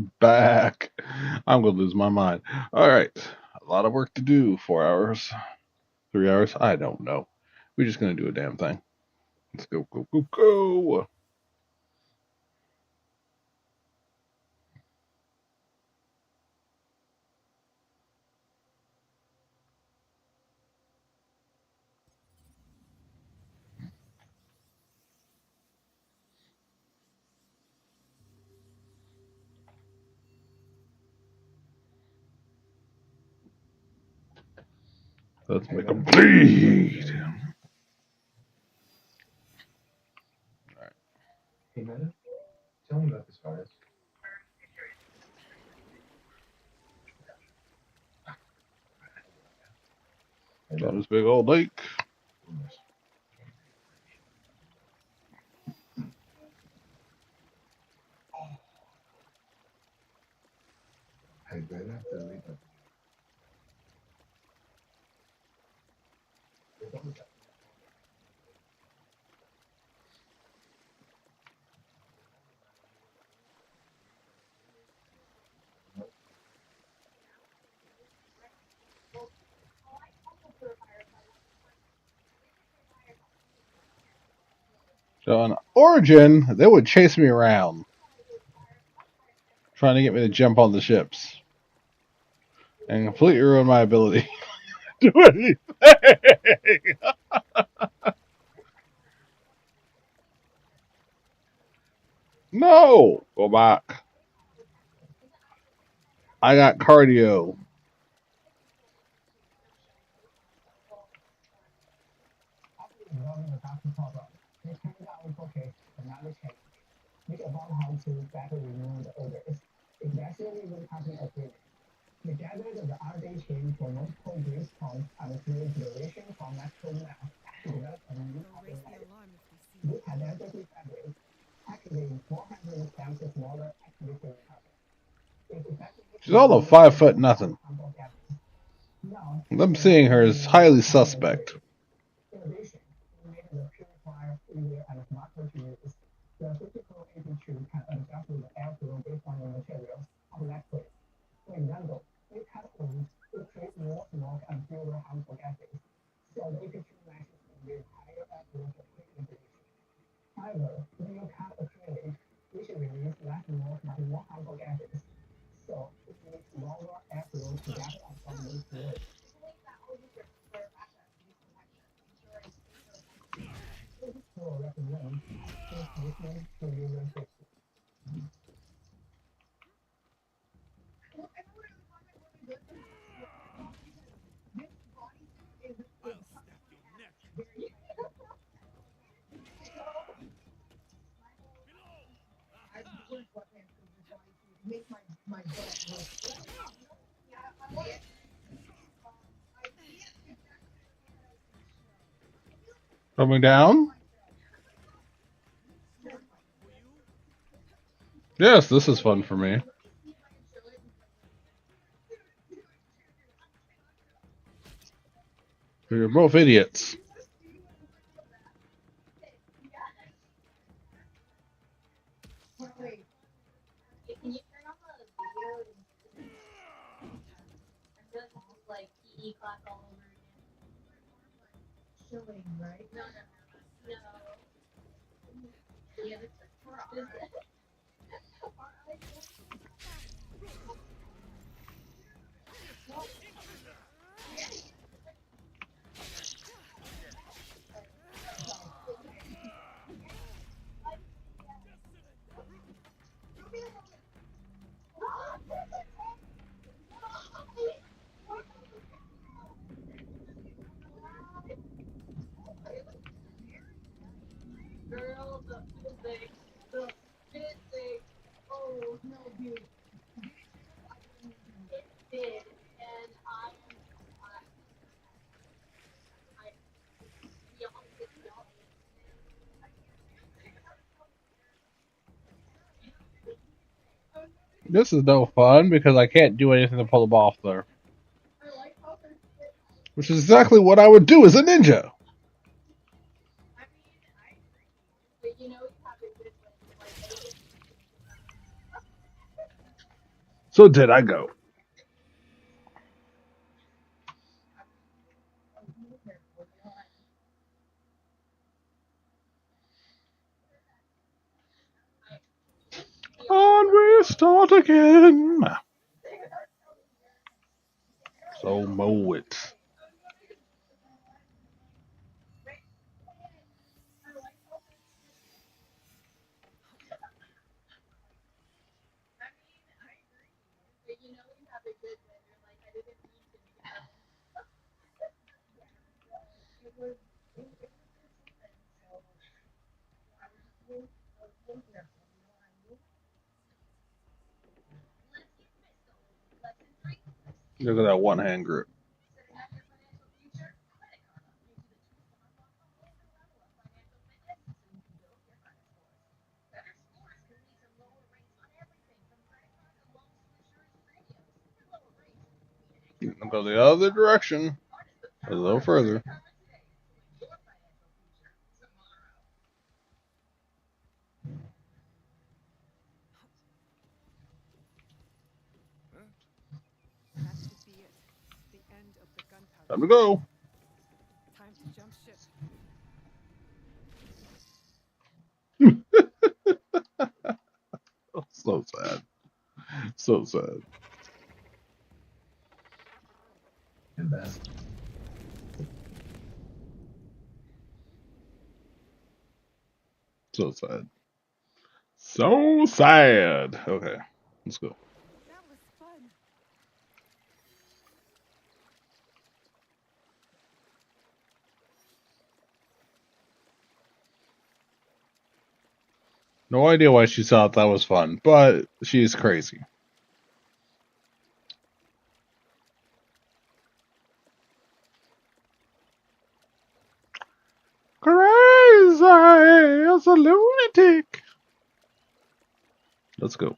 I'm back. I'm gonna lose my mind. All right, a lot of work to do. 4 hours, 3 hours. I don't know. We're just gonna do a damn thing. Let's go, go, go, go. Let's make them bleed. All right. Hey, Meta, tell me about this virus. Hey, Got Meta. this big old lake. Hey, Meta, So on Origin, they would chase me around, trying to get me to jump on the ships, and completely ruin my ability to do anything. No, go back. I got cardio. She's all of 5 foot nothing. Them seeing her is highly suspect. Coming down? Yes, this is fun for me. You're both idiots. This is no fun because I can't do anything to pull them off there. Which is exactly what I would do as a ninja. So did I go? And we start again. So mow it. Look at that one hand grip. Go the other direction. A little further. That should be it. The end of the gunpowder. Time to go. Time to jump ship. So sad. So sad. And that. So sad. So sad. Okay, let's go. That was fun. No idea why she thought that was fun, but she's crazy. Crazy as a lunatic. Let's go.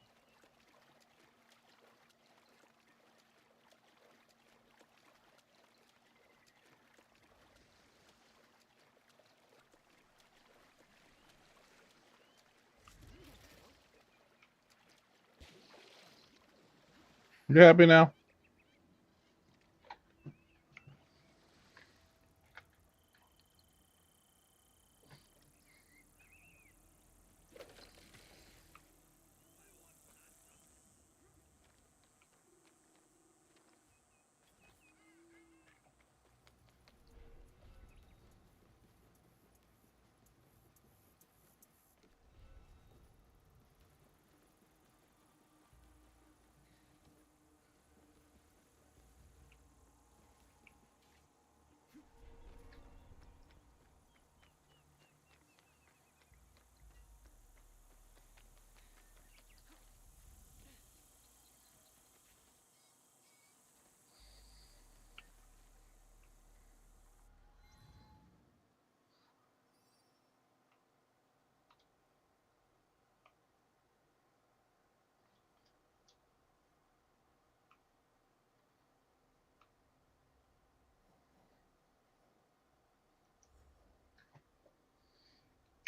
You happy now?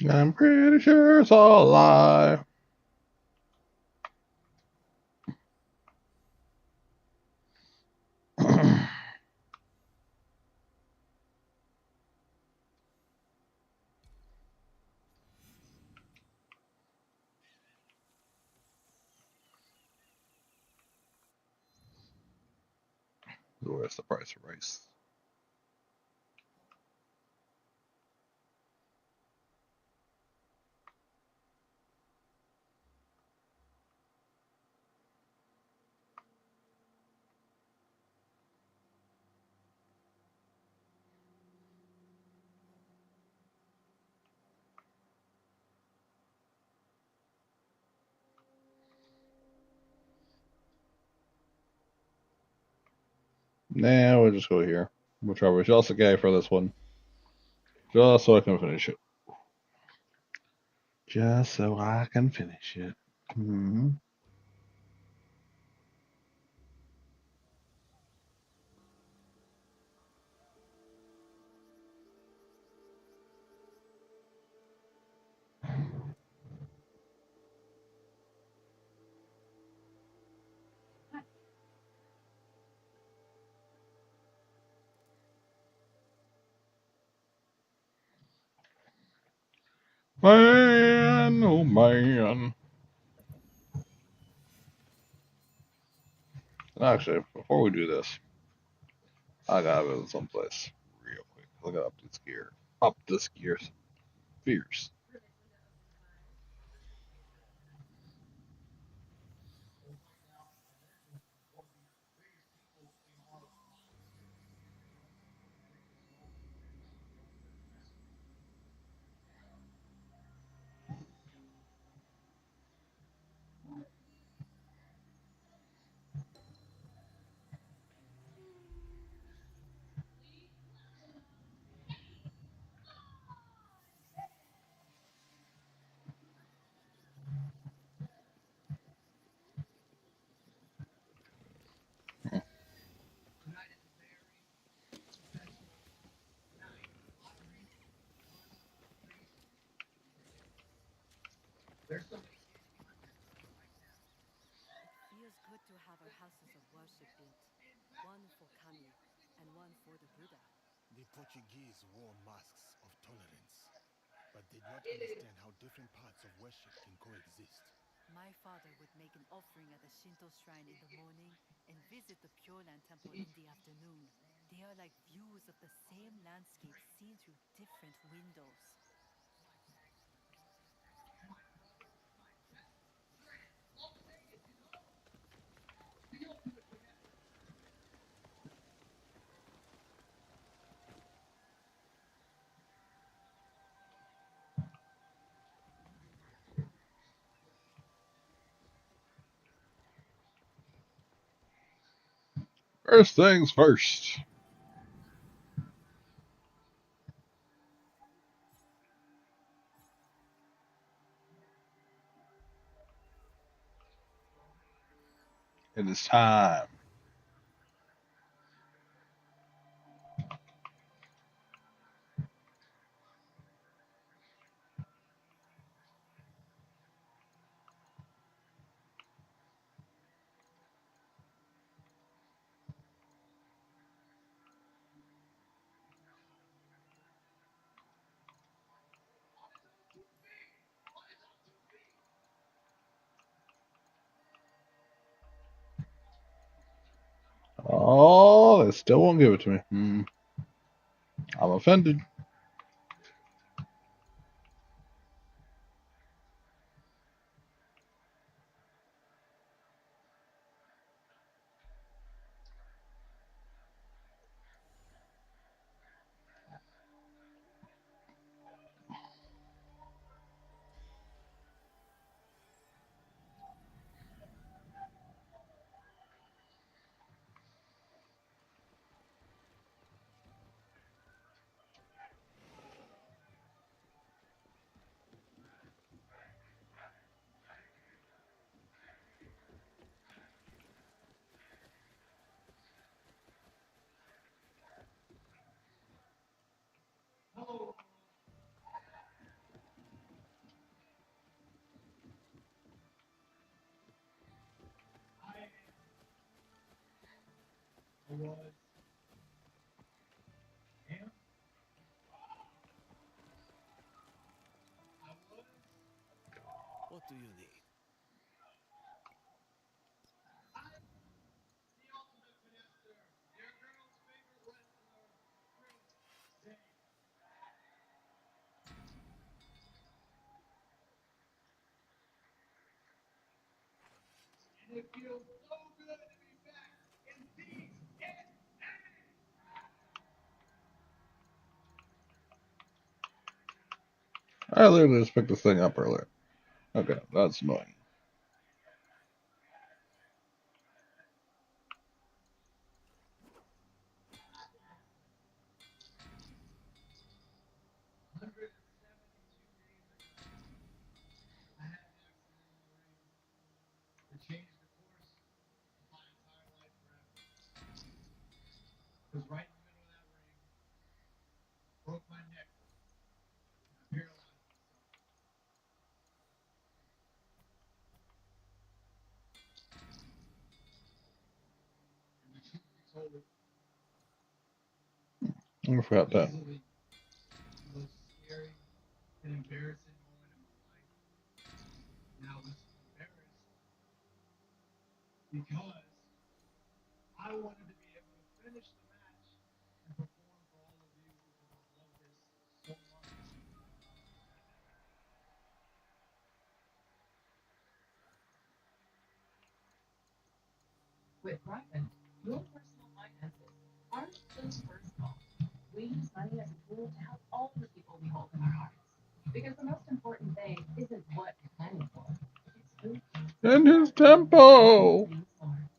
I'm pretty sure it's all a lie. Where's the price of rice? Nah, we'll just go here. We'll try with just a guy for this one. Just so I can finish it. Just so I can finish it. Hmm. Man, oh man. Actually, before we do this, I gotta go someplace real quick. Look up this gear. Up this gears. Fierce. It feels good to have our houses of worship built. One for Kami, and one for the Buddha. The Portuguese wore masks of tolerance, but did not understand how different paths of worship can coexist. My father would make an offering at the Shinto shrine in the morning and visit the Pure Land temple in the afternoon. They are like views of the same landscape seen through different windows. First things first. It is time. Oh, they still won't give it to me. I'm offended. What do you need? I literally just picked this thing up earlier. Okay, that's annoying. I forgot that. because I wanted to be able to finish the match and perform for all of you because I love this so much. With Rockman, your personal finances aren't just personal. We use money as a tool to help all the people we hold in our hearts. Because the most important thing isn't what you're planning for, it's who And his tempo. you are.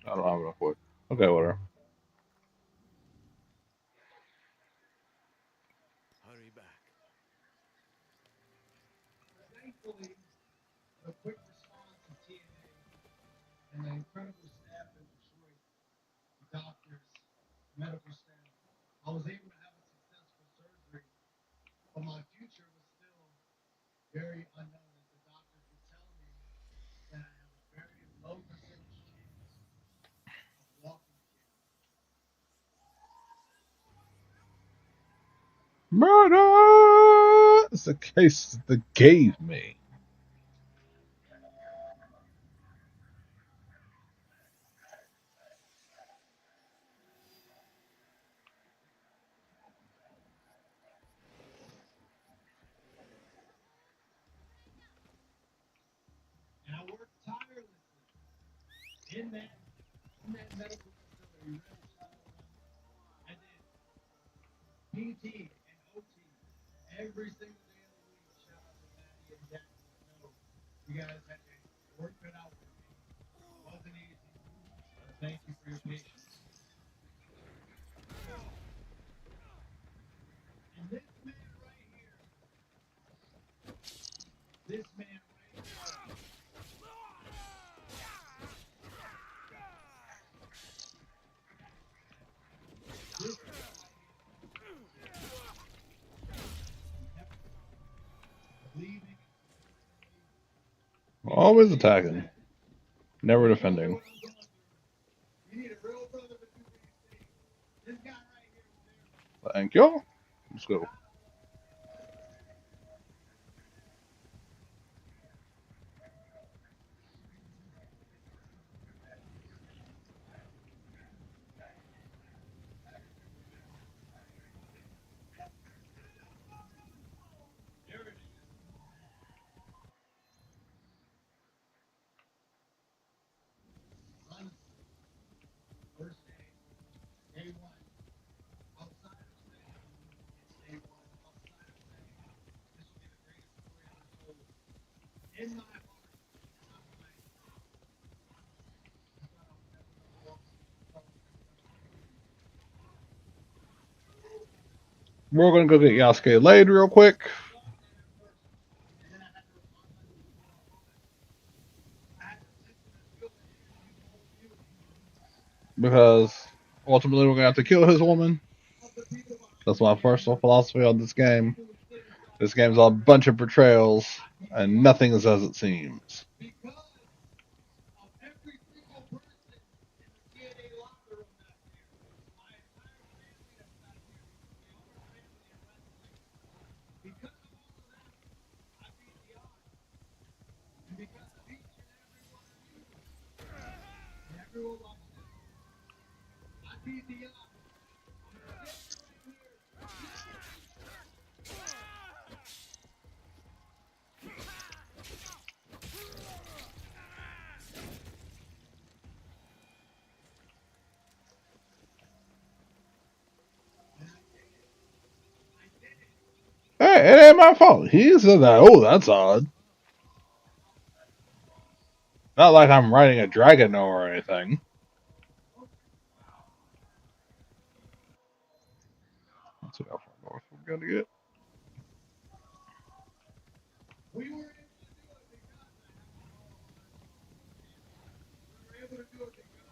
I don't have enough wood. Okay, whatever. Hurry back. Thankfully, the quick response of TNA and the incredible staff in Detroit, the doctors, medical staff, I was able to have a successful surgery, but my future was still very unknown as the doctors would tell me that I have a very low percentage chance of walking again. Murder is the case that gave me. And I worked tirelessly in that medical facility right outside Orlando. I did PT and OT every single day of the week. Shout out to Maddie and Jackie. I know you guys had to work it out for me. It wasn't easy, but thank you for your patience. And this man right here, this man right here, this man right here, never stopped believing and supporting me. Always attacking, never defending. What I'm going through. You need a real brother to do these things. This guy right here was there for me. Thank you. Let's go. There it is. Honestly, first day one. Outside of saying it's day one, outside of saying this will be the greatest story ever told, in my heart, in my mind, I thought I was never going to walk again. I thought I was never going to fight again. We're gonna go get Yasuke laid real quick I thought that at first, and then I had to remind myself who I was. I had to listen and feel the energy of the whole community, because ultimately we're gonna have to kill his woman. of the people behind That's the my scenes, personal philosophy on this the game. people who sit inside This the game's a box. bunch of betrayals, and nothing is as it seems. Because of every single person in the TNA locker room back there. My entire family that's back here because we are a family in wrestling. Because of all of them, I beat the odds. And because of each and every one of you, and everyone watching at home, I beat the odds. I'm standing right here. And I did it. I did it. Hey, it ain't my fault. He said that. Oh, that's odd. Not like I'm riding a dragon or anything. Let's see how far north we're gonna get. We were able to do it because I have to call on my family. We were able to do it because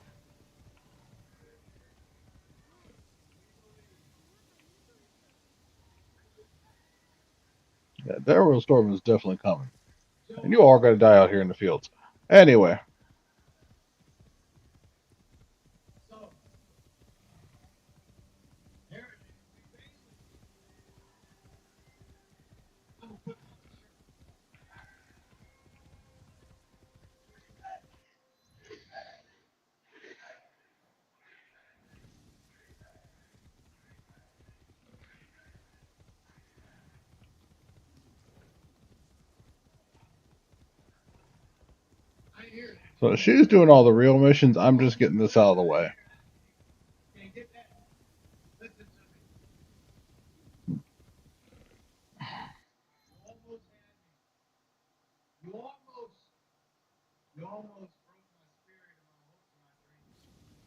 Yeah, that real storm is definitely coming. so And you all are gonna die out here in the fields. Anyway, so there it is. We made it. I'm gonna put on the shirt. So she's doing all the real missions. I'm just getting this out of the way. Okay, get that. Listen to me. You almost had me. You almost broke my spirit and my hopes and my dreams.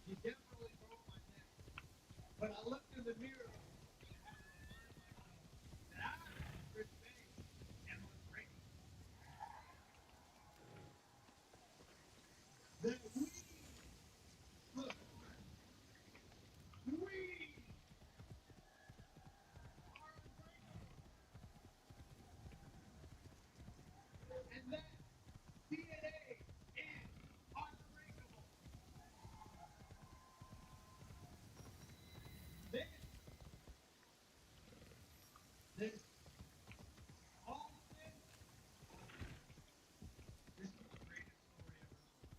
You definitely broke my neck. But I looked in the mirror and had to remind myself that I, Chris Bay, am unbreakable. That we, look, we are unbreakable. And that DNA is unbreakable. This all this, this is the greatest story ever known.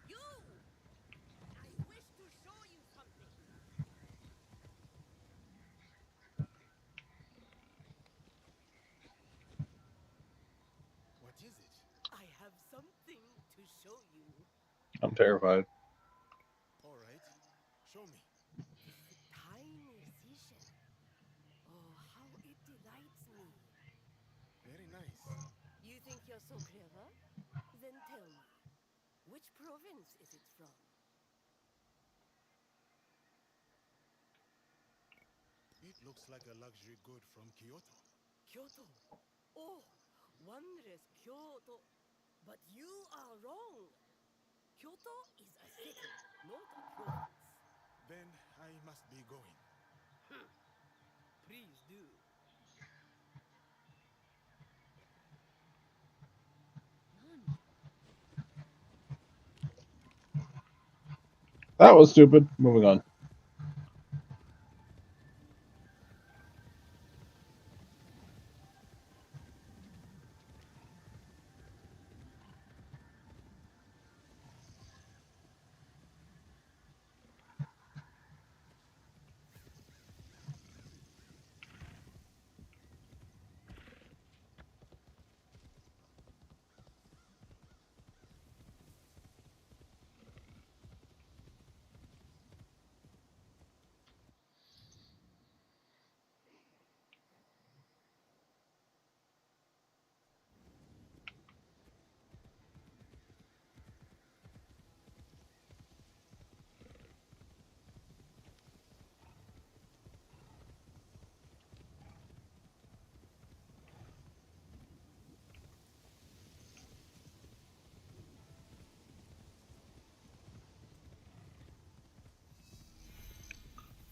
You! I wish to show you something. What is it? I have something to show you. I'm terrified. All right. Show me. This tiny seashell. Oh, how it delights me. Very nice. You think you're so clever? Then tell me, which province is it from? It looks like a luxury good from Kyoto. Kyoto. Oh, wondrous Kyoto. But you are wrong. Kyoto is a city, not a province. Then I must be going. Please do. None. That was stupid. Moving on.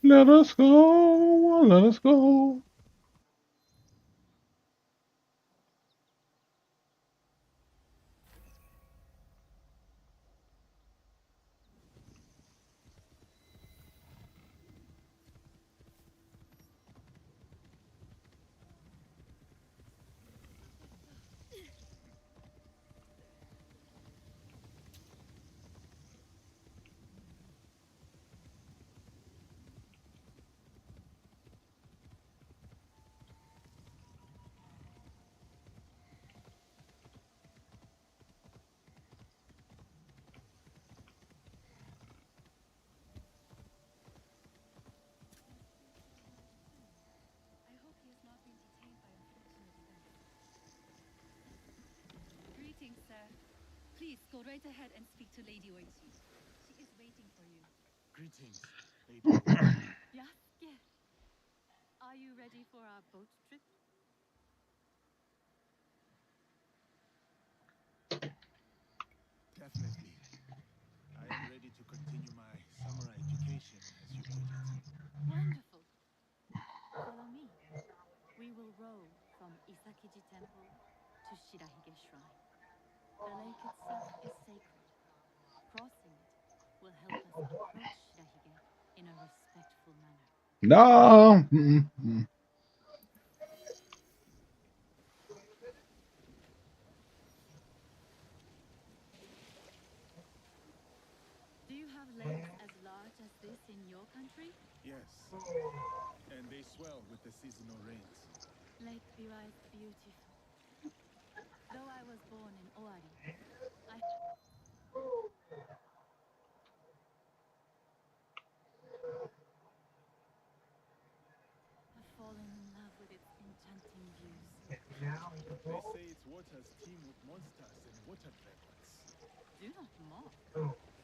Let us go. Let us go. I hope he has not been detained by unfortunate events. Greetings, sir. Please go right ahead and speak to Lady Oichi. She is waiting for you. Greetings, Lady Oichi. Yasuke, are you ready for our boat trip? Definitely. I am ready to continue my samurai education, as you put it. Wonderful. Follow me. We will row from Isakiji Temple to Shirahige Shrine. The lake itself is sacred. Crossing it will help us approach Shirahige in a respectful manner. No. Do you have legs as large as this in your country? Yes. And they swell with the seasonal rains. Lake Biwa is beautiful. Though I was born in Owari, I have fallen in love with its enchanting views. They say its waters teem with monsters and water dragons. Do not mock.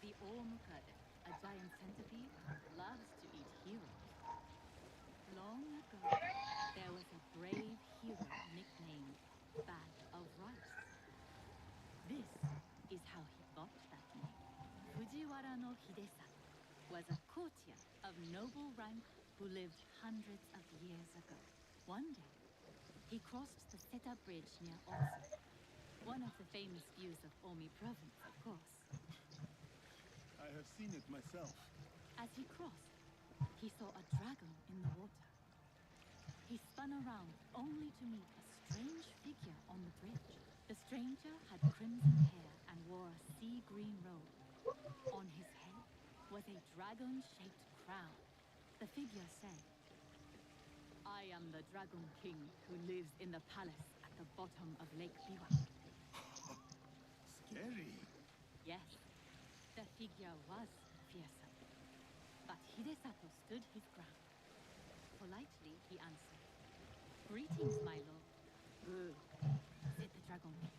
The Omukade, a giant centipede, loves to eat heroes. Long ago, there was a brave hero nicknamed Bag of Rice. This is how he got that name. Fujiwara no Hidesato was a courtier of noble rank who lived hundreds of years ago. One day, he crossed the Seta Bridge near Otsu, one of the famous views of Omi province, of course. I have seen it myself. As he crossed, he saw a dragon in the water. He spun around only to meet a strange figure on the bridge. The stranger had crimson hair and wore a sea green robe. On his head was a dragon-shaped crown. The figure said, "I am the Dragon King who lives in the palace at the bottom of Lake Biwa." Scary. Yes, the figure was fearsome. But Hidesato stood his ground. Politely, he answered, "Greetings, my lord." "Good," said the Dragon King.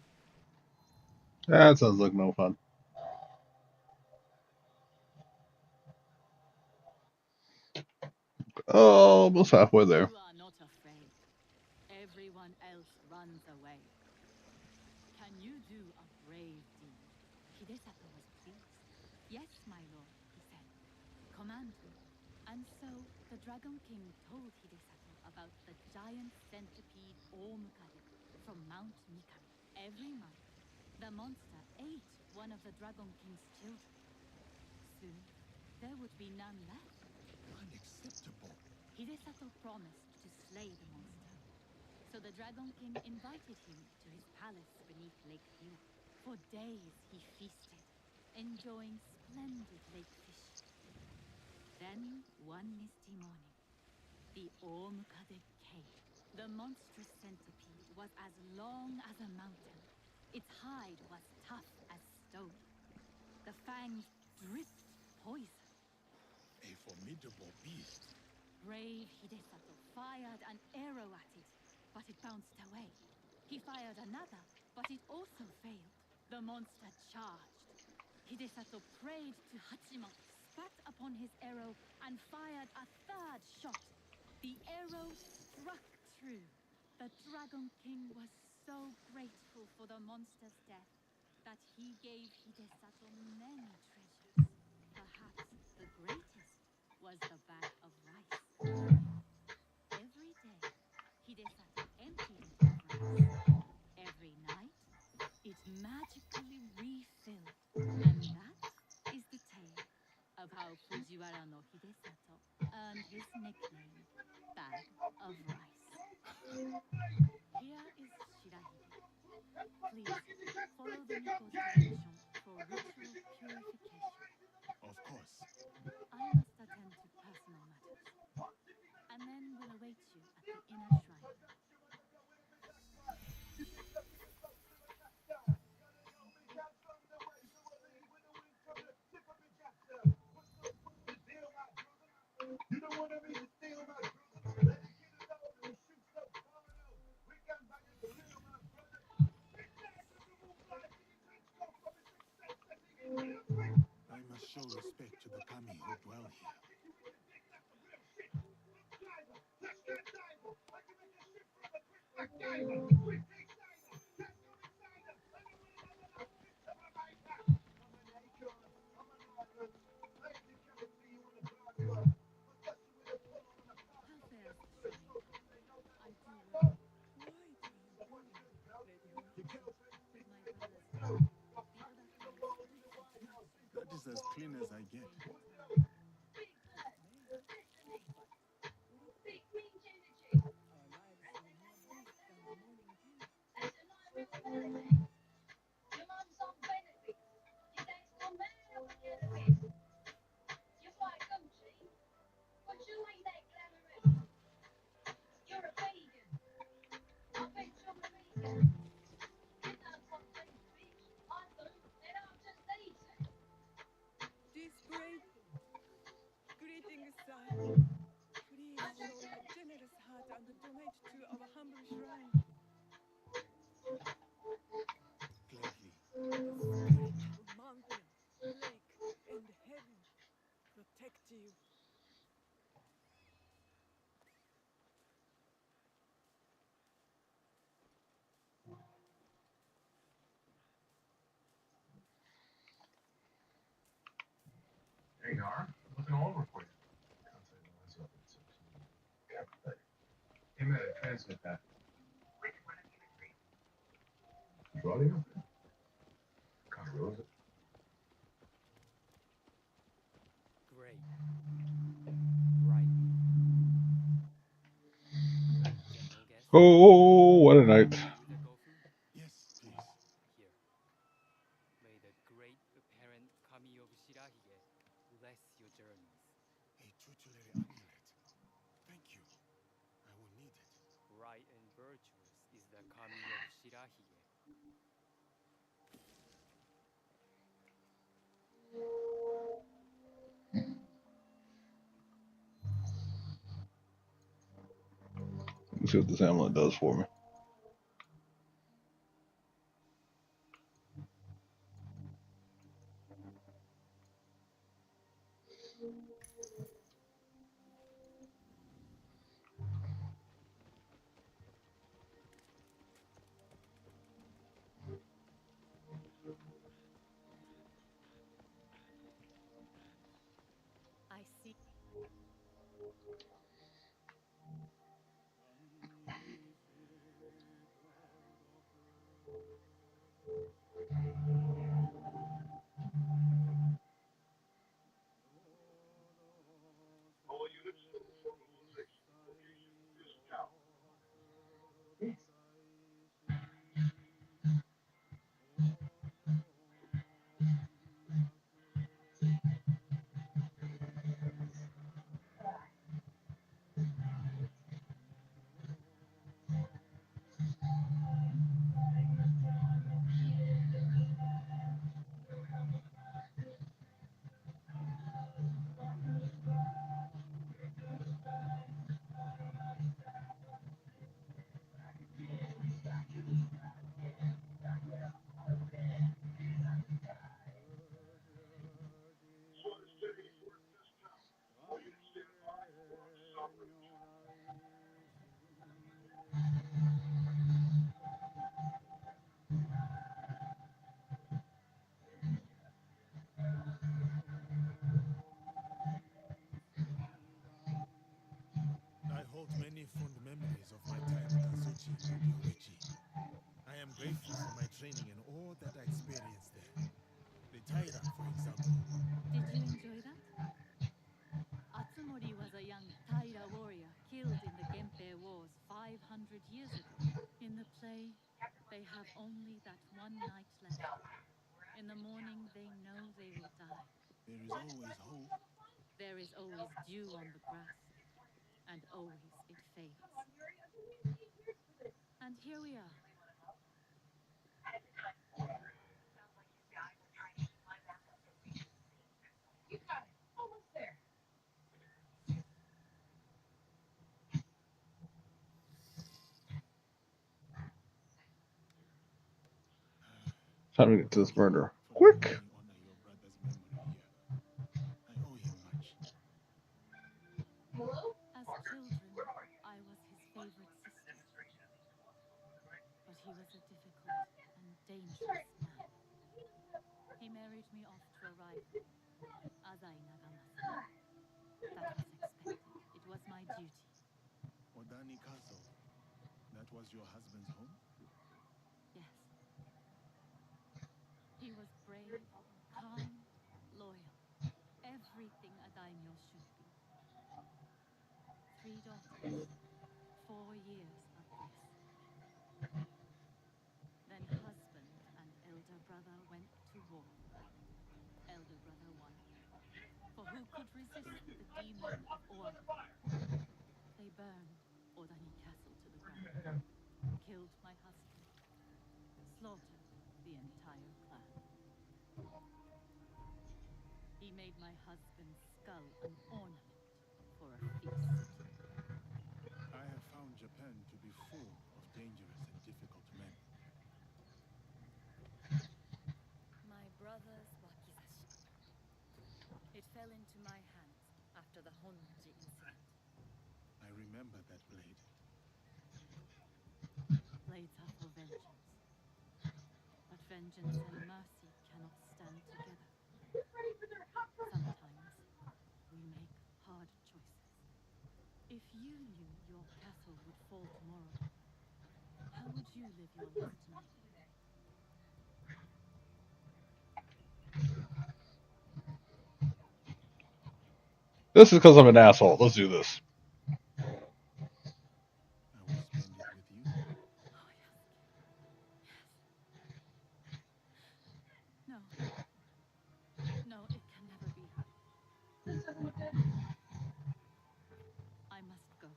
That sounds like no fun. Almost halfway there. You are not afraid. Everyone else runs away. Can you do a brave deed? Hidesato was pleased. "Yes, my lord," he said. "Command me." And so the Dragon King told Hidesato about the giant centipede Omukade from Mount Mikami. Every month, the monster ate one of the Dragon King's children. Soon, there would be none left. Unacceptable. Hidesato promised to slay the monster. So the Dragon King invited him to his palace beneath Lake Biwa. For days he feasted, enjoying splendid lake fish. Then, one misty morning, the Omukade came. The monstrous centipede was as long as a mountain. Its hide was tough as stone. The fangs dripped poison. A formidable beast. Brave Hidesato fired an arrow at it, but it bounced away. He fired another, but it also failed. The monster charged. Hidesato prayed to Hachiman, spat upon his arrow, and fired a third shot. The arrow struck true. The Dragon King was so grateful for the monster's death that he gave Hidesato many treasures. Perhaps the greatest was the bag of rice. Every day, Hidesato emptied it of rice. Every night, it magically refilled. And that is the tale of how Fujiwara no Hidesato earned his nickname, Bag of Rice. Here is Shirahige. Please, follow the Miko's direction for ritual purification. Of course. I must attend to personal matters, and then will await you at the inner shrine. You don't want me to steal my brother. Let me get it out and shoot some porno. We got back in the real, my brother. Big Jack with the move like he let's go for the success that he can. I must show respect to the kami who dwell here. Touch that diver. I can make a ship from a quick like diver. Quick take diver. Let's go inside her. I don't want another picture of my back. I'm an acre. I'm an artist. I ain't the character you want to block up. How fares the shrine? I do well. Why do you worry, Lady Hon? With my brother's help, the other kings That is as clean as I get. Big green energy. our lives are more brief than the morning dew. And tonight we're celebrating. Your mum's on benefits. Your dad's gone mad on benefits. You're welcome, Please show a generous heart and donate to our humble shrine. Gladly. The spirit of mountain, lake, and heaven protect you. There you are. Looking all over for you. Hey, man, transmit that. Audio? Kind of rose it. Great. Right. Gentle guest. Oh, what a night. You the Gofu? Yes, please. Here. May the great apparent Kami of Shirahige bless your journeys. A tutelary amulet. Thank you. I will need it. Right and virtuous is the Kami of Shirahige. Let's see what this amulet does for me. I see. I hold many fond memories of my time at Azuchi and Yoichi. I am grateful for my training and all that I experienced there. The Taira, for example. Did you enjoy that? Atsumori was a young Taira warrior killed in the Genpei Wars 500 years ago. In the play, they have only that one night left. In the morning, they know they will die. There is always hope. There is always dew on the grass, and always it fades. And here we are. You got it. Almost there. Time to get to this murder. For Quick! letting me honor your brother's memory here. I owe him much. Hello? As children, I was his favorite sister. But he was a difficult and dangerous man. He married me off to a rival, Azai Nagamasa. That was expected. It was my duty. Odani Castle. That was your husband's home? Yes. He was brave, kind, loyal. Everything a daimyo should be. 3 daughters, 4 years of bliss. Then husband and elder brother went to war. Elder brother won. For who could resist the demon of Ora? They burned Odani Castle to the ground, killed my husband, slaughtered the entire clan. He made my husband's skull an ornament for a feast. I have found Japan to be full of dangerous and difficult men. My brother's wakizashi. It fell into my hands after the Honji incident. I remember that blade. Blades are for vengeance. But vengeance and mercy cannot stand together. Sometimes we make hard choices. If you knew your castle would fall tomorrow, how would you live your last night? This is because I'm an asshole. Let's do this. I will spend it with you. Oh, yes. No. No, it can never be. I must go.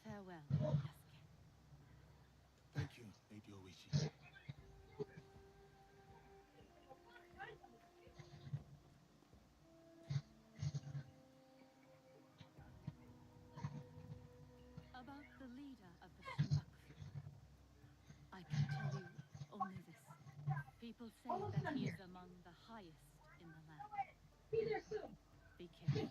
Farewell, Yasuke. Thank you, Lady Oishi. About the leader of the Shinbaku, I can tell you only this. People say that he is among the highest in the land. Be there soon. Be careful.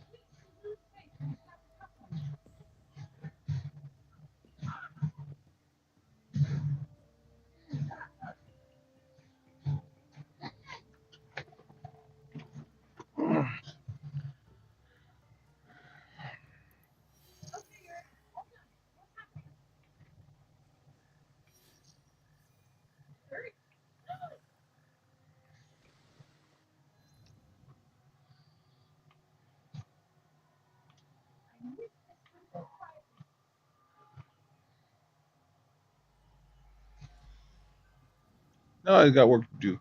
No, I got work to do.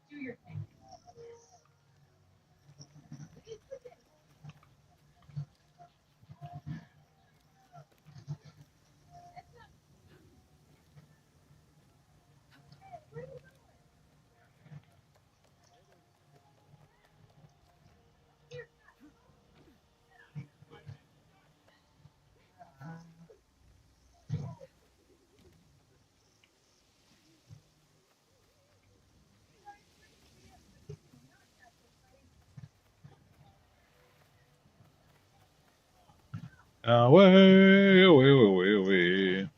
Do your thing. Away, away, away, away.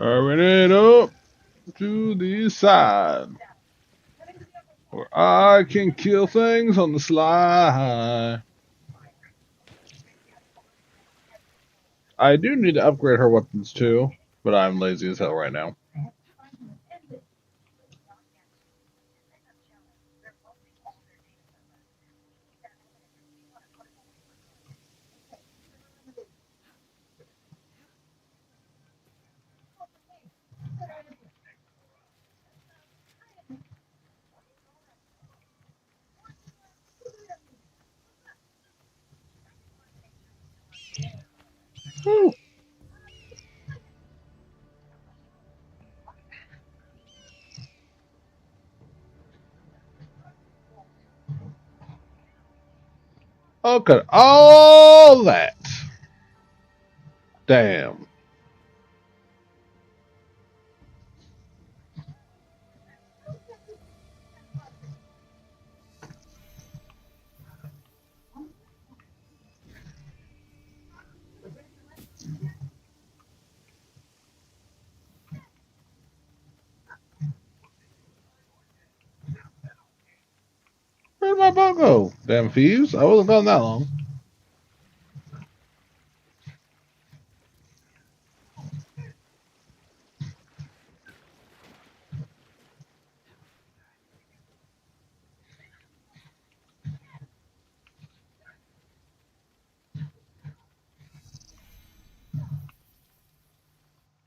Hurrying it up to the side. Where I can kill things on the sly. I do need to upgrade her weapons too, but I'm lazy as hell right now. Whew. Look at all that. Damn. Where'd my boat go? Damn thieves. I wasn't gone that long.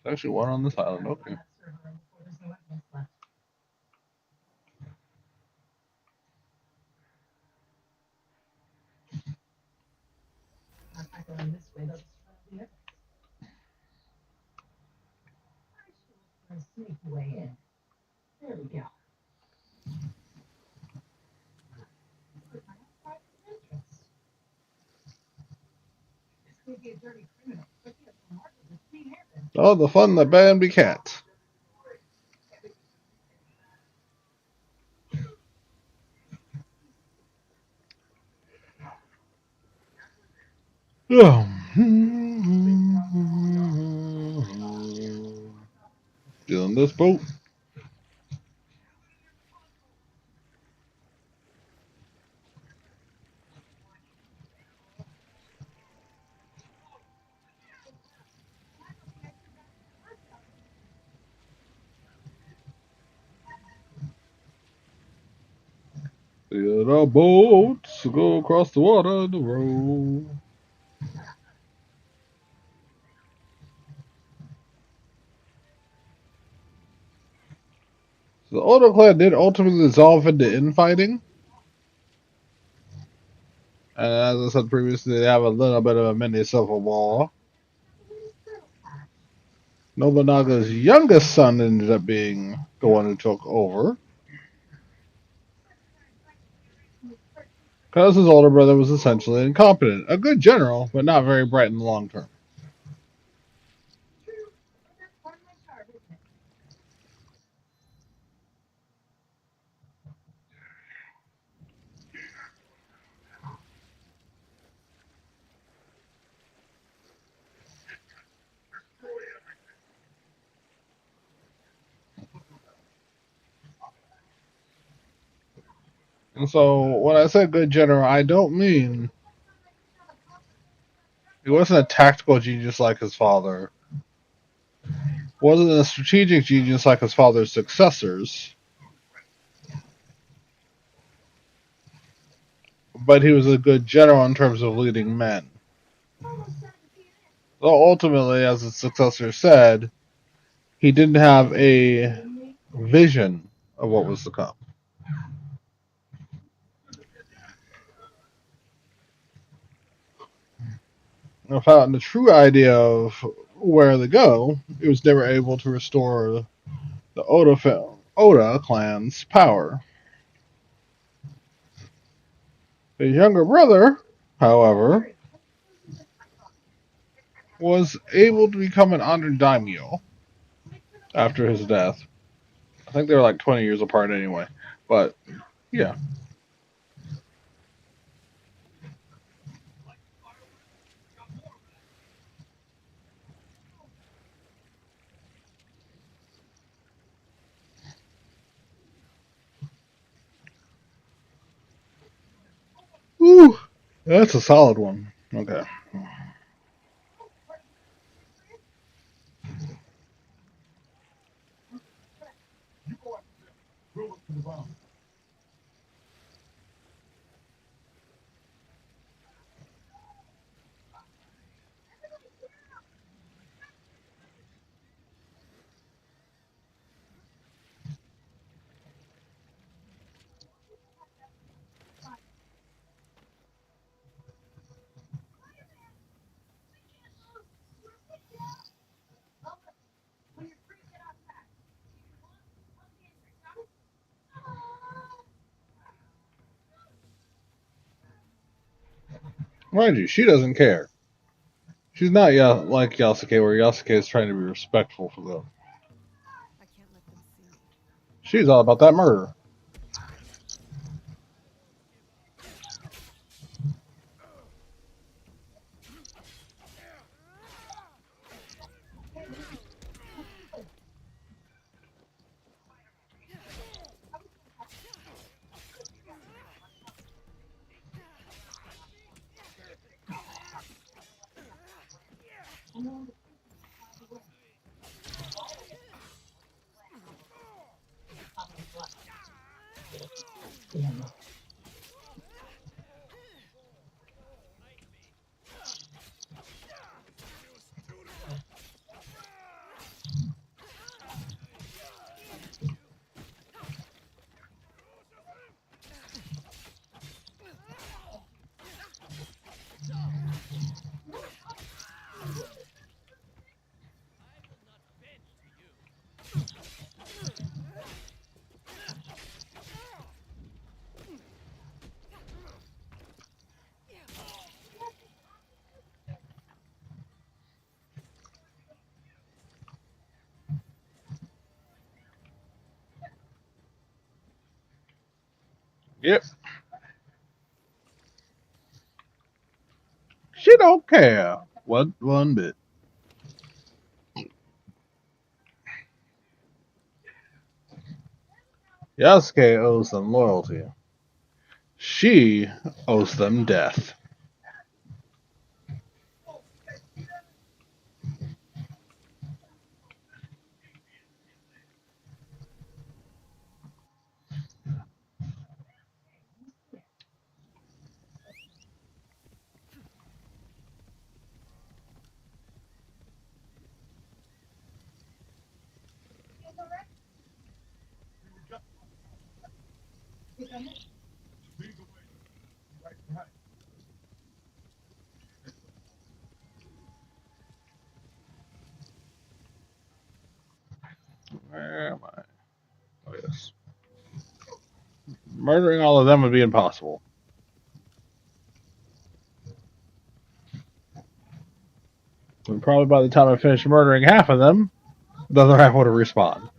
There's actually one on this island. Okay. There we go. Oh, the fun that Bambi cats. Oh. Stealing this boat. Steal the boats. Go across the water to row. So the Odo clan did ultimately dissolve into infighting. And as I said previously, they have a little bit of a mini civil war. Nobunaga's youngest son ended up being the one who took over. Because his older brother was essentially incompetent. A good general, but not very bright in the long term. And so when I say good general, I don't mean he wasn't a tactical genius like his father. Wasn't a strategic genius like his father's successors. But he was a good general in terms of leading men. So ultimately, as his successor said, he didn't have a vision of what was to come. Without the true idea of where to go, he was never able to restore the Oda clan's power. His younger brother, however, was able to become an honored daimyo after his death. I think they were like 20 years apart anyway. But, yeah. That's a solid one. Okay. Mind you, she doesn't care. She's not like Yasuke, where Yasuke is trying to be respectful for them. I can't let them see me. She's all about that murder. Yep. She don't care. One bit. Yasuke owes them loyalty. She owes them death. Where am I? Oh, yes. Murdering all of them would be impossible. And probably by the time I finish murdering half of them, the other half would have respawned.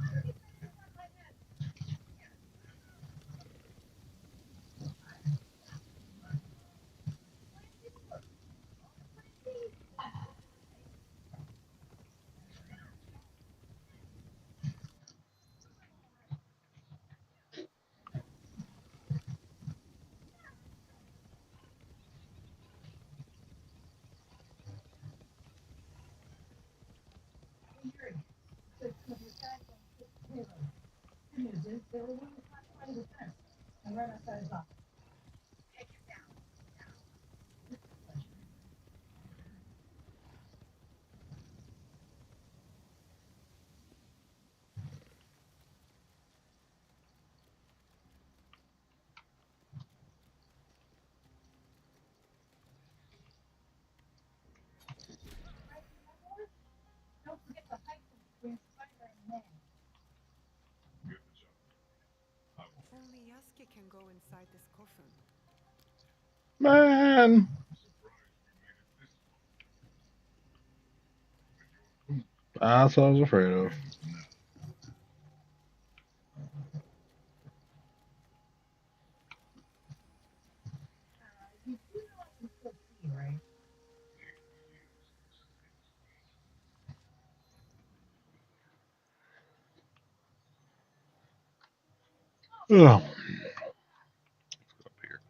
Only Yasuke can go inside this coffin. Man. That's what I was afraid of. Ugh. Up here.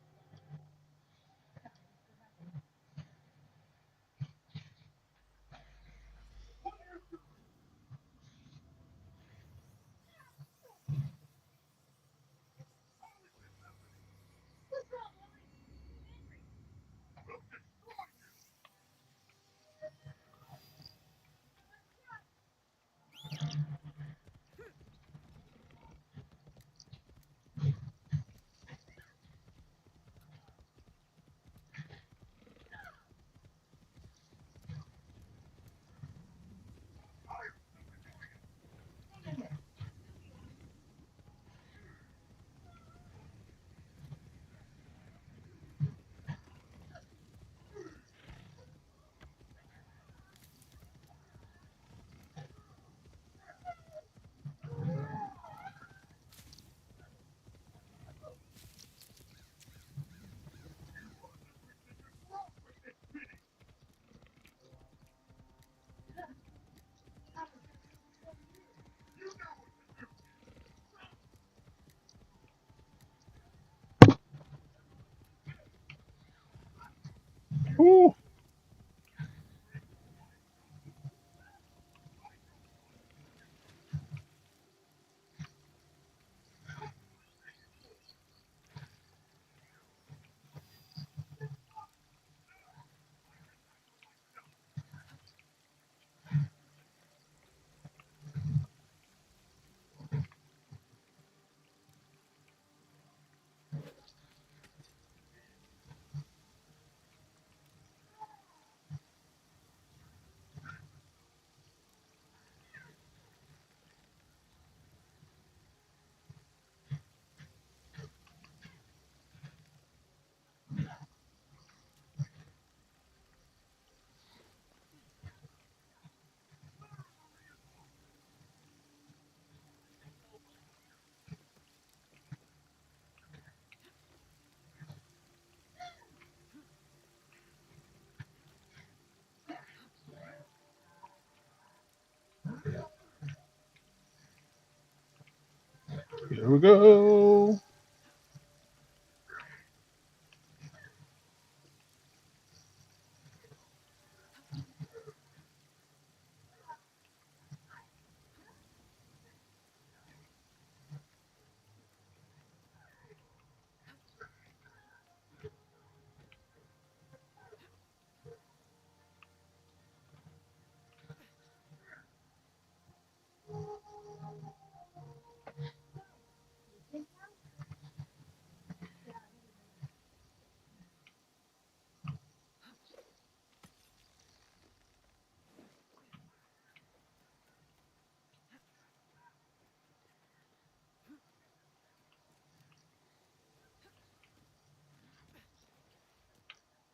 Here we go.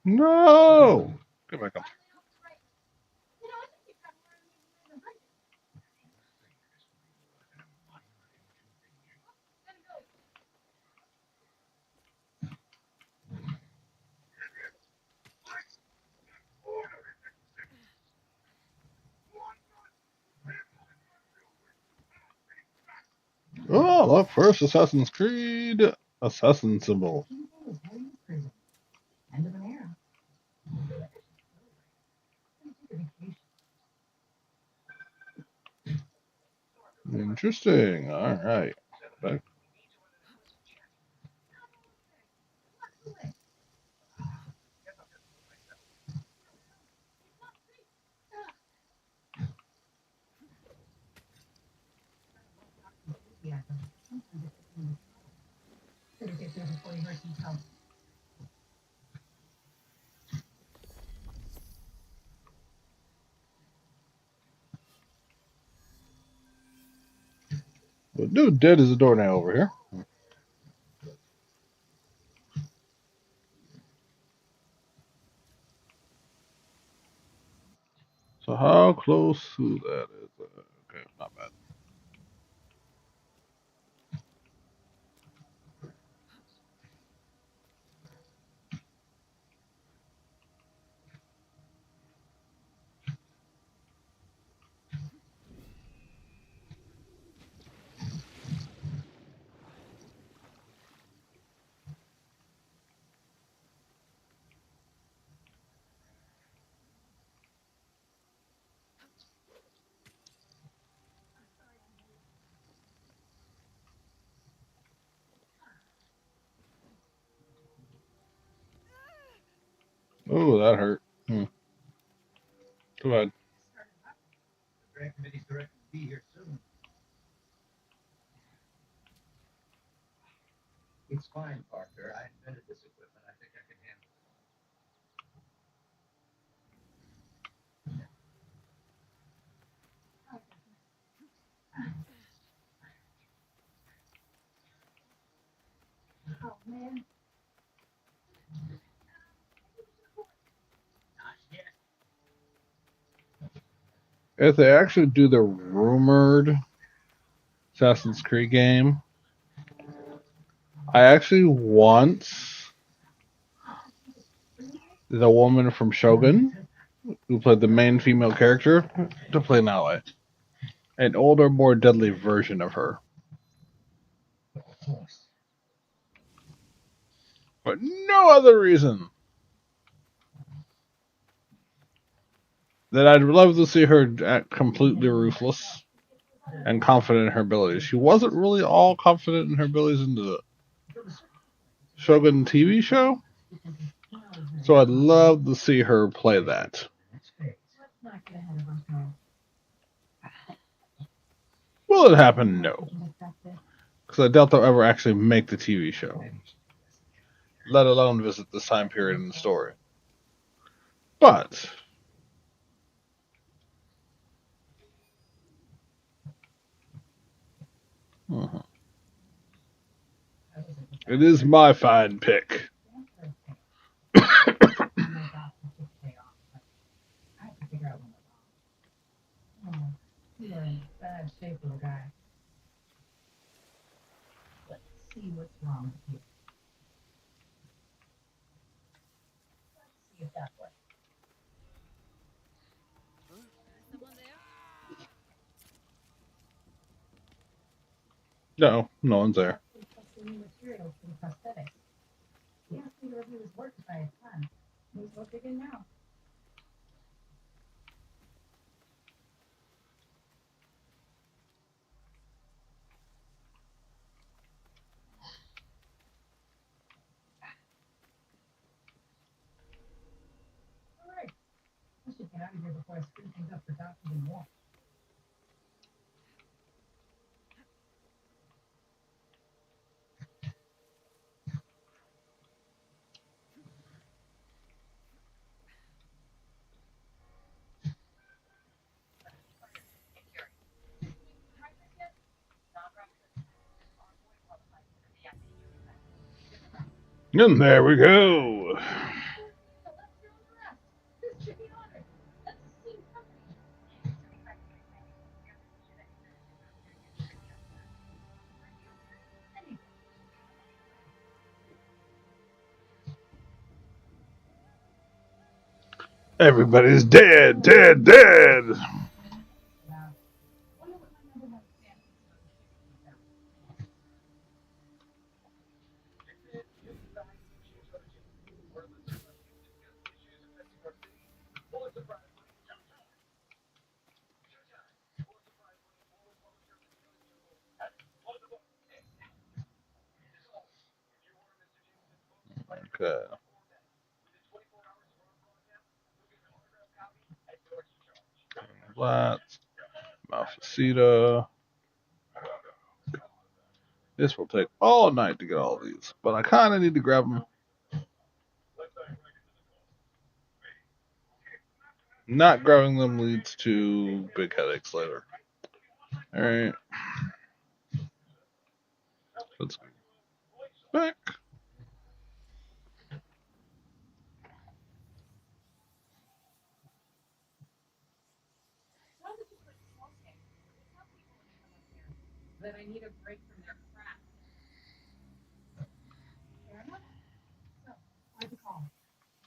No! Get back up. Oh, look, first Assassin's Creed assassin symbol. End of an era. Interesting. All right. Back. Yeah. Better get there before you hurt yourself. But dude, dead as a doornail over here. So how close to that is that? Okay, not bad. Oh, that hurt. Too bad. Grant committee's directed to be here soon. It's fine, Parker. I invented this equipment. I think I can handle it. Oh man. Not yet. If they actually do the rumored Assassin's Creed game, I actually want the woman from Shogun, who played the main female character, to play Nala. An older, more deadly version of her. For no other reason than I'd love to see her act completely ruthless and confident in her abilities. She wasn't really all confident in her abilities in the Shogun TV show, so I'd love to see her play that. Let's not get ahead of ourselves. Will it happen? No. Because I doubt they'll ever actually make the TV show, let alone visit this time period in the story. But it is my fine pick. I have to figure out when we're wrong. Oh, you are in bad shape, little guy. Let's see what's wrong with you. Let's see if that works. Someone there? No, no one's there. Testing new materials for the prosthetics. He asked me to review his work if I had time. May as well dig in now. All right. I should get out of here before I screw things up for doctors and more. And there we go. This should be honored. That's the same company. Everybody's dead, dead, dead. Okay. Flats, Malfaceta. This will take all night to get all these, but I kind of need to grab them. Not grabbing them leads to big headaches later. All right. Let's go back. That I need a break from their crap. Fair enough. So, why'd you call?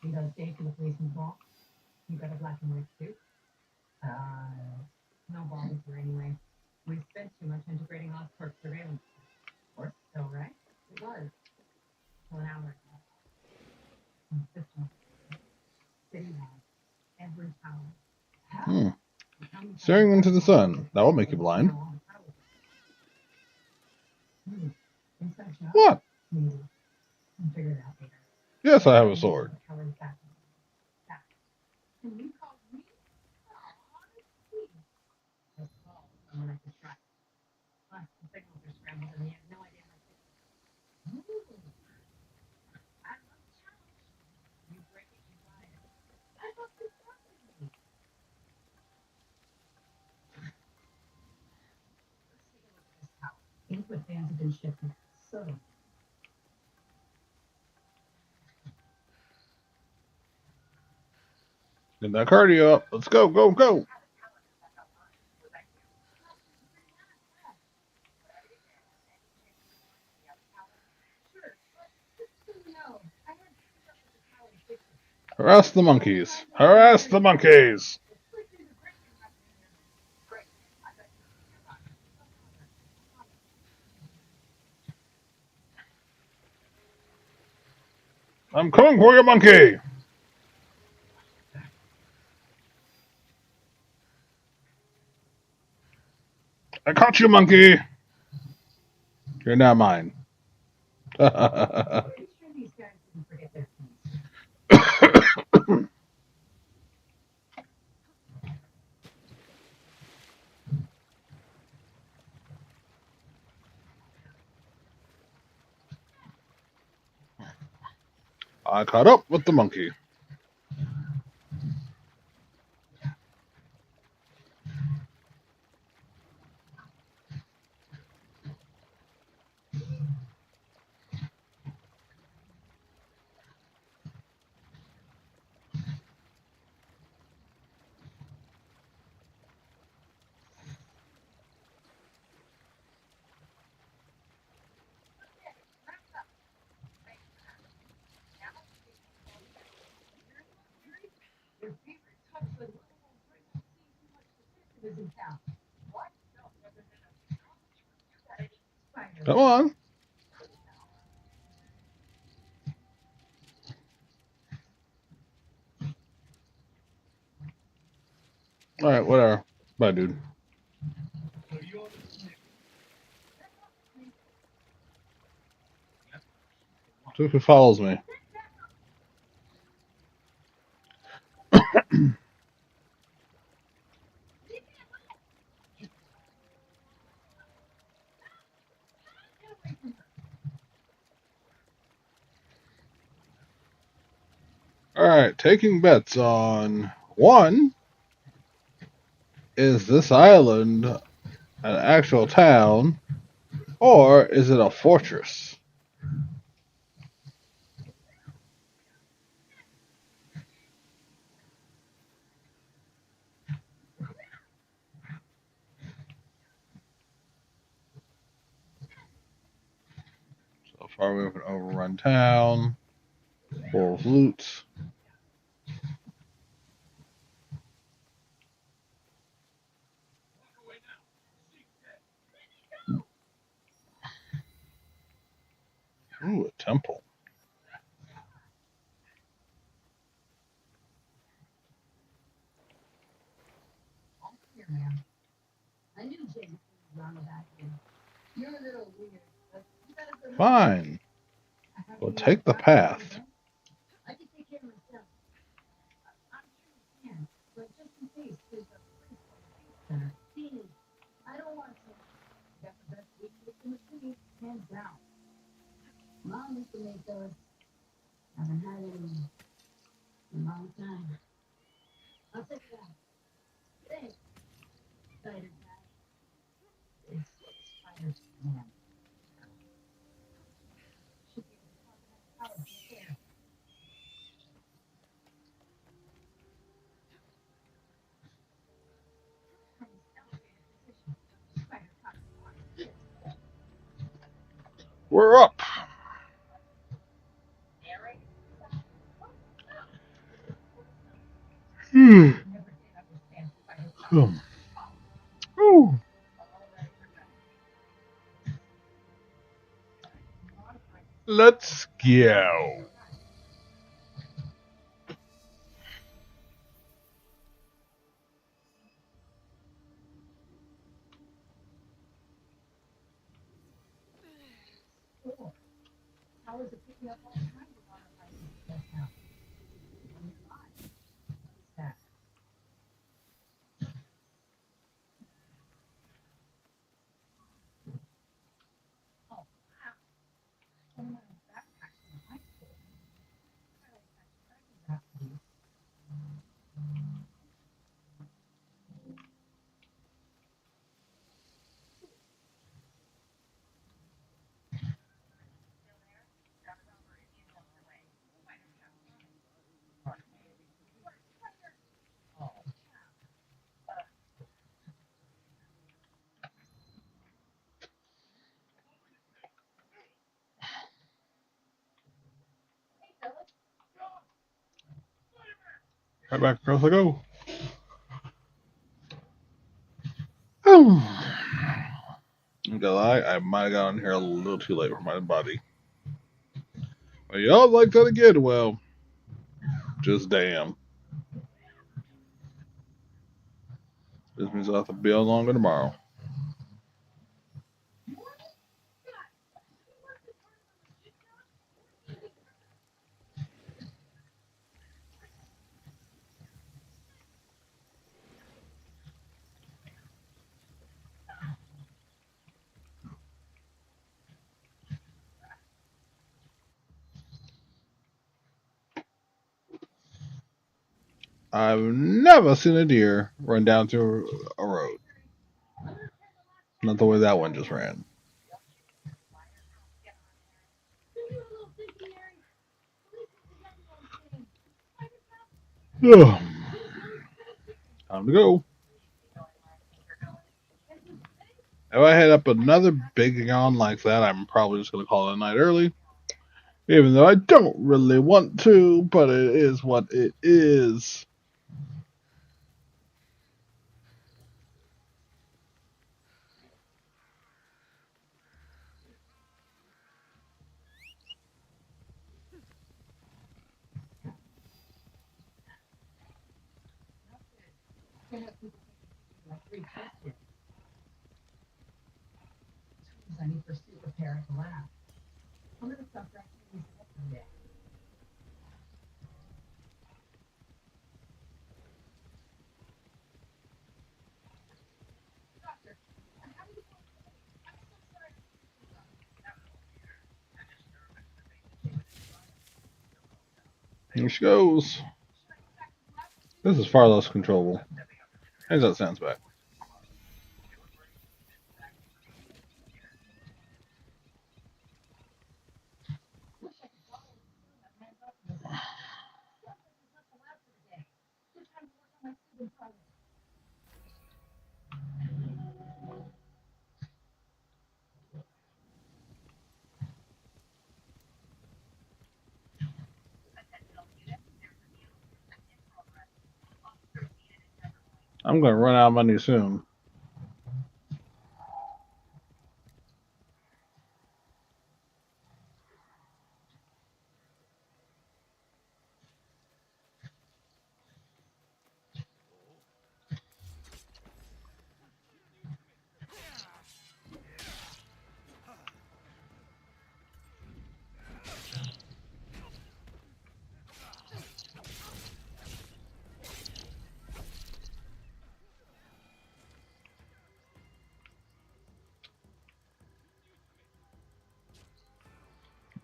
You got a date for the policeman's ball? You got a black and white suit? No balls here anyway. We spent too much integrating Oscorp surveillance. Worked still, right? It was. Till an hour ago. Consistent. City lab. Every tower. Staring into the sun. That will make you blind. What? Maybe. I'll figure it out later. Yes, I have a sword. Can you call me? Just call someone I can trust. Plus, the signals are scrambled and he has no idea how to. I love a challenge. You break it, you buy it. I love this company. Let's take a look at this tower. Input fans have been shifted. Subtle. Get that cardio up. Let's go, go, go. Harass the monkeys. Harass the monkeys. I'm coming for you, monkey. I caught you, monkey. You're not mine. I caught up with the monkey. Come on. Alright, whatever. Bye, dude. See if he follows me. Alright, taking bets on one, is this island an actual town, or is it a fortress? So far we have an overrun town, full of loot. Ooh, a temple. Here, ma'am. I knew Jake was wrong about you. You're a little weird, but you got a good Fine. Well, take the path. I can take care of myself. I'm sure you can, but just in case there's a place for the youth center. Please, I don't want to. You got the best week in the city, hands down. Mom used to make those. Haven't had any in a long time. I'll take that. Thanks, spider guy. It's spider man. Should be able to talk about power there. From his elevated position, spider talks smart. We're up. Hmm. Ooh. Let's go. Cool. How is it picking up all kinds of water prices just now? Only five. What's that? Oh, wow. One of my backpacks from high school. I like that treasures after these. Right back across I go. I'm gonna lie, I might have got on here a little too late for my body. Well, y'all like that again? Well, just damn. This means I'll have to be on longer tomorrow. I've never seen a deer run down through a road. Not the way that one just ran. Ugh. Time to go. If I head up another big yawn like that, I'm probably just gonna call it a night early. Even though I don't really want to, but it is what it is. for suit repair at the lab. Some of the stuff Rex uses every day. Doctor, how do you feel today? I'm so sorry. Here she goes. This is far less controllable. Here's that sounds back. I'm going to run out of money soon.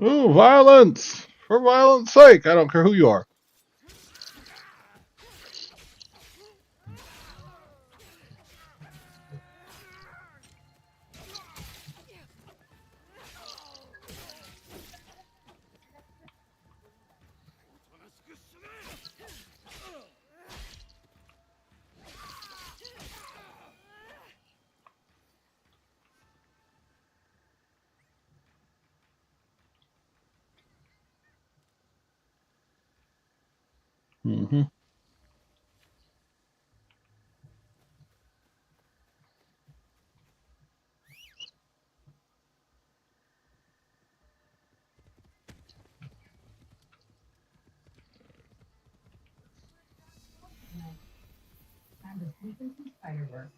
Ooh, violence! For violence sake, I don't care who you are. Mm-hmm. Time to sleep in some spider work.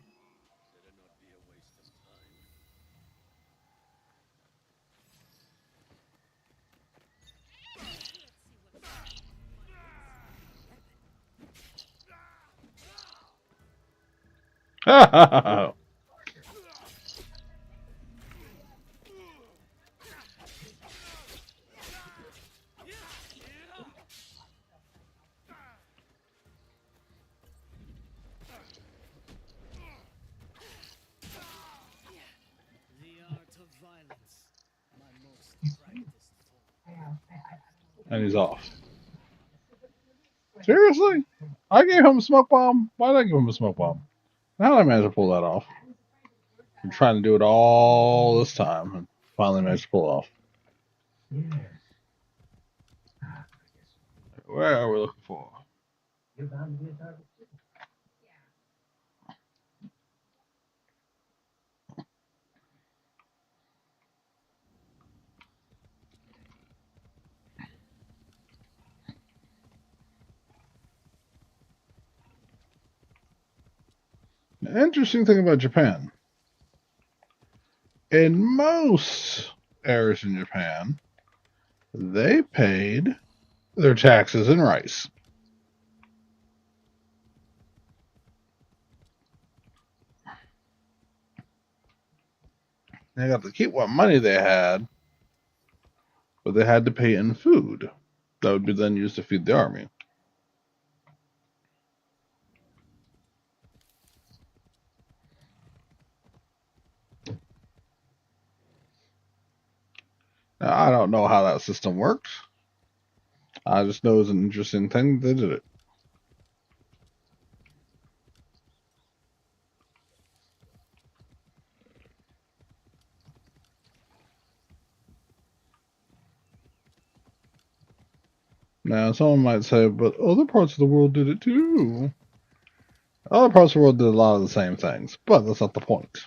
Ha ha ha ha! The art of violence, my most practiced form. And he's off. Seriously? I gave him a smoke bomb? Why did I give him a smoke bomb? How did I manage to pull that off? I'm trying to do it all this time and finally managed to pull it off. Where are we looking for? The interesting thing about Japan, in most areas in Japan, they paid their taxes in rice. They got to keep what money they had, but they had to pay in food that would be then used to feed the army. Now, I don't know how that system works. I just know it's an interesting thing they did it. Now, someone might say, but other parts of the world did it too. Other parts of the world did a lot of the same things, but that's not the point.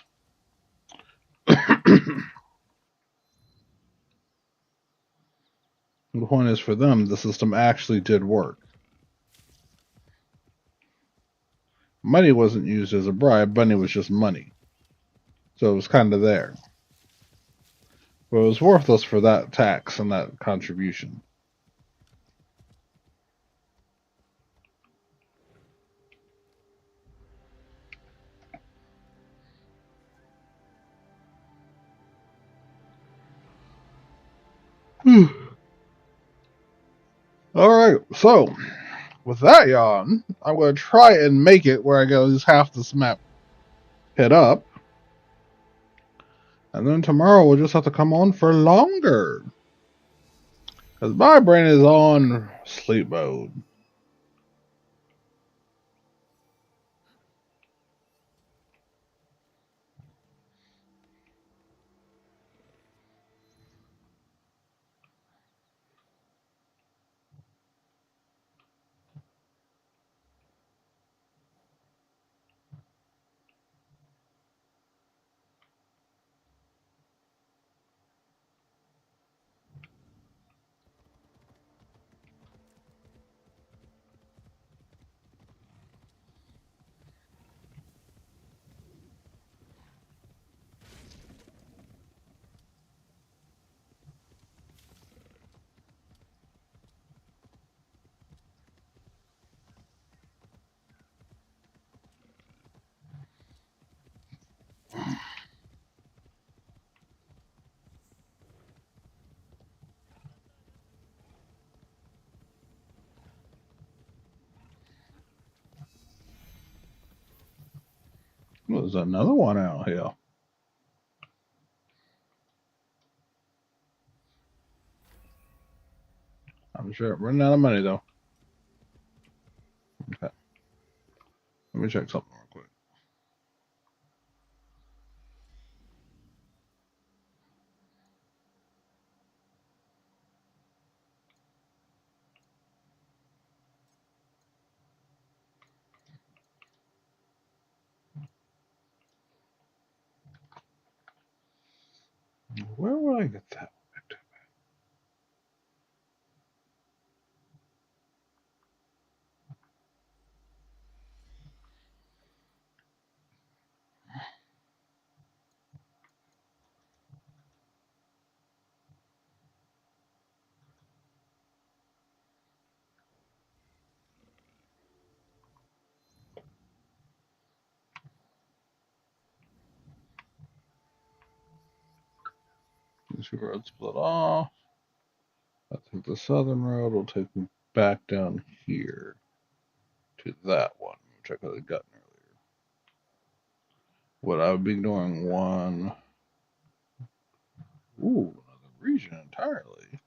The point is, for them, the system actually did work. Money wasn't used as a bribe, money was just money. So it was kind of there. But it was worthless for that tax and that contribution. Alright, so with that yawn, I'm going to try and make it where I get at least half this map hit up. And then tomorrow we'll just have to come on for longer. Because my brain is on sleep mode. There's another one out here. I'm sure I'm running out of money though. Okay. Let me check something real quick. Where would I get that? These two roads split off. I think the southern road will take me back down here to that one, which I could have gotten earlier. What I would be ignoring one. Ooh, another region entirely.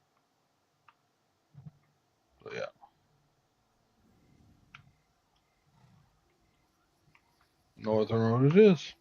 So yeah. Northern road it is.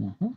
Mm-hmm.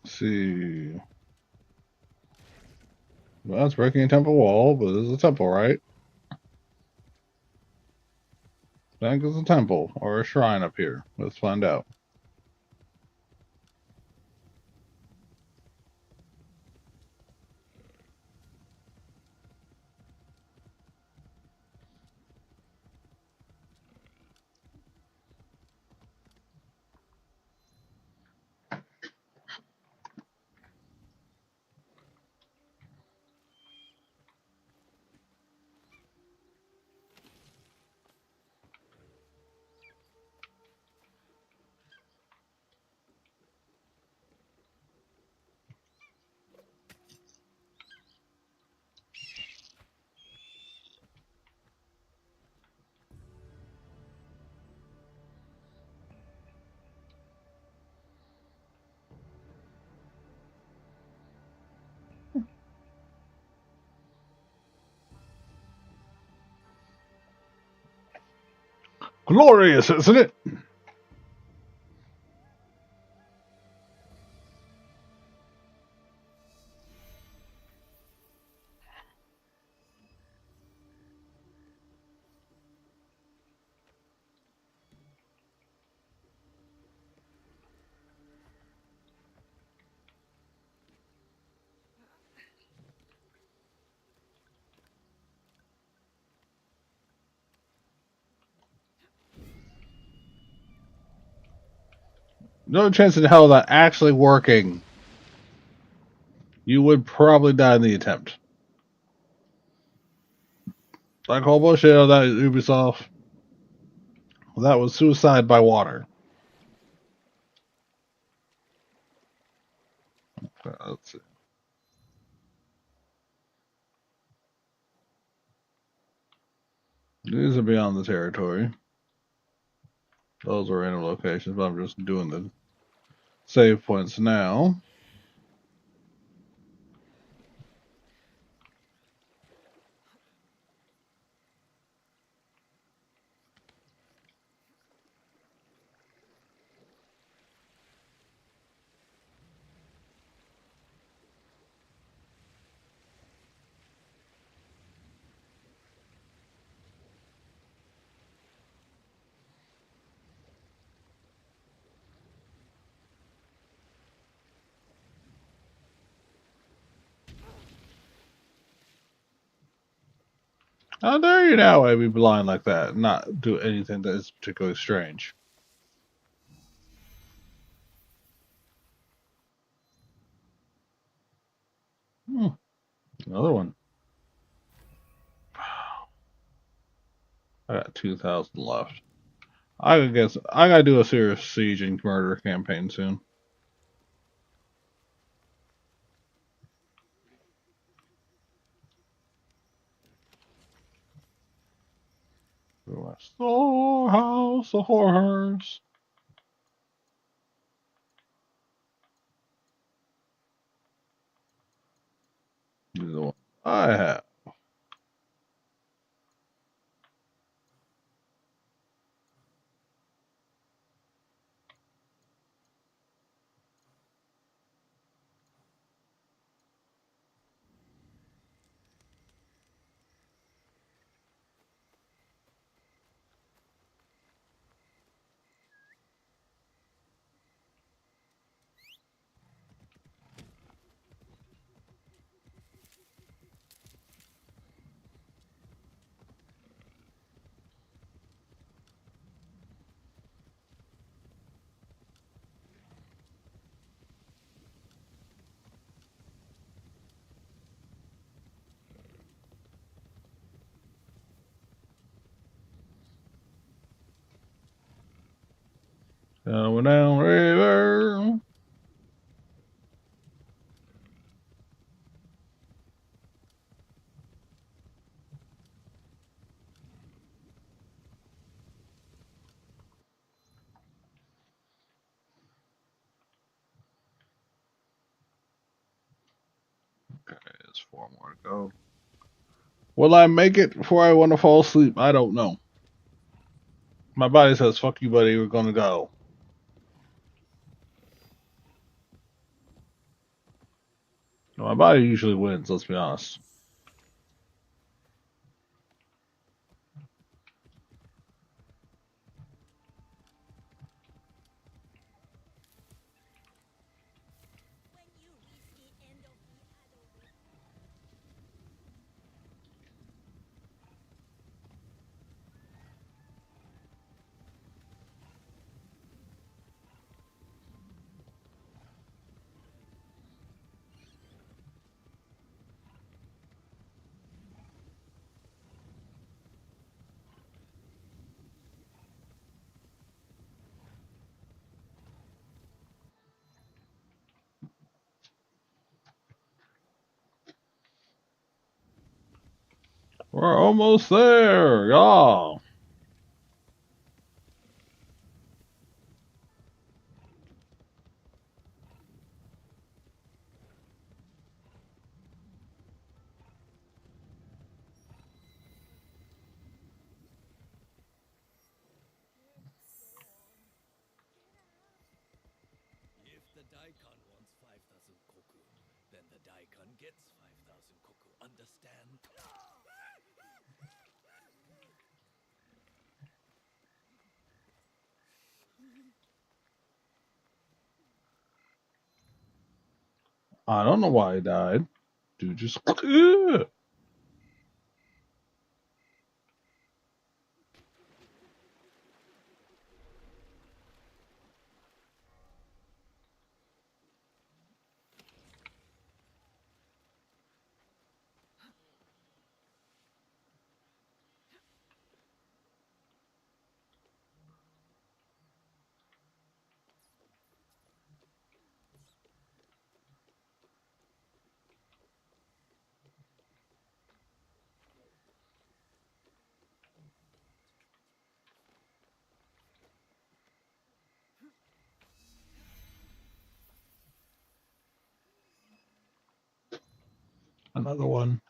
Let's see. Well, it's breaking a temple wall, but there's a temple, right? I think there's a temple or a shrine up here. Let's find out. Glorious, isn't it? No chance in hell of that actually working. You would probably die in the attempt. Like whole bullshit on that Ubisoft. That was suicide by water. Let's see. These are beyond the territory. Those are random locations, but I'm just doing the save points now. How dare you now be blind like that and not do anything that is particularly strange? Another one. I got 2,000 left. I guess I gotta do a serious siege and murder campaign soon. Storehouse of horrors. These are the ones I have. Down river. Okay, there's 4 more to go. Will I make it before I want to fall asleep? I don't know. My body says, fuck you, buddy, we're gonna go. My body usually wins, let's be honest. We're almost there, y'all. Daikon wants 5,000 koku, then the Daikon gets 5,000 koku. Understand? I don't know why he died. Dude just. Another one.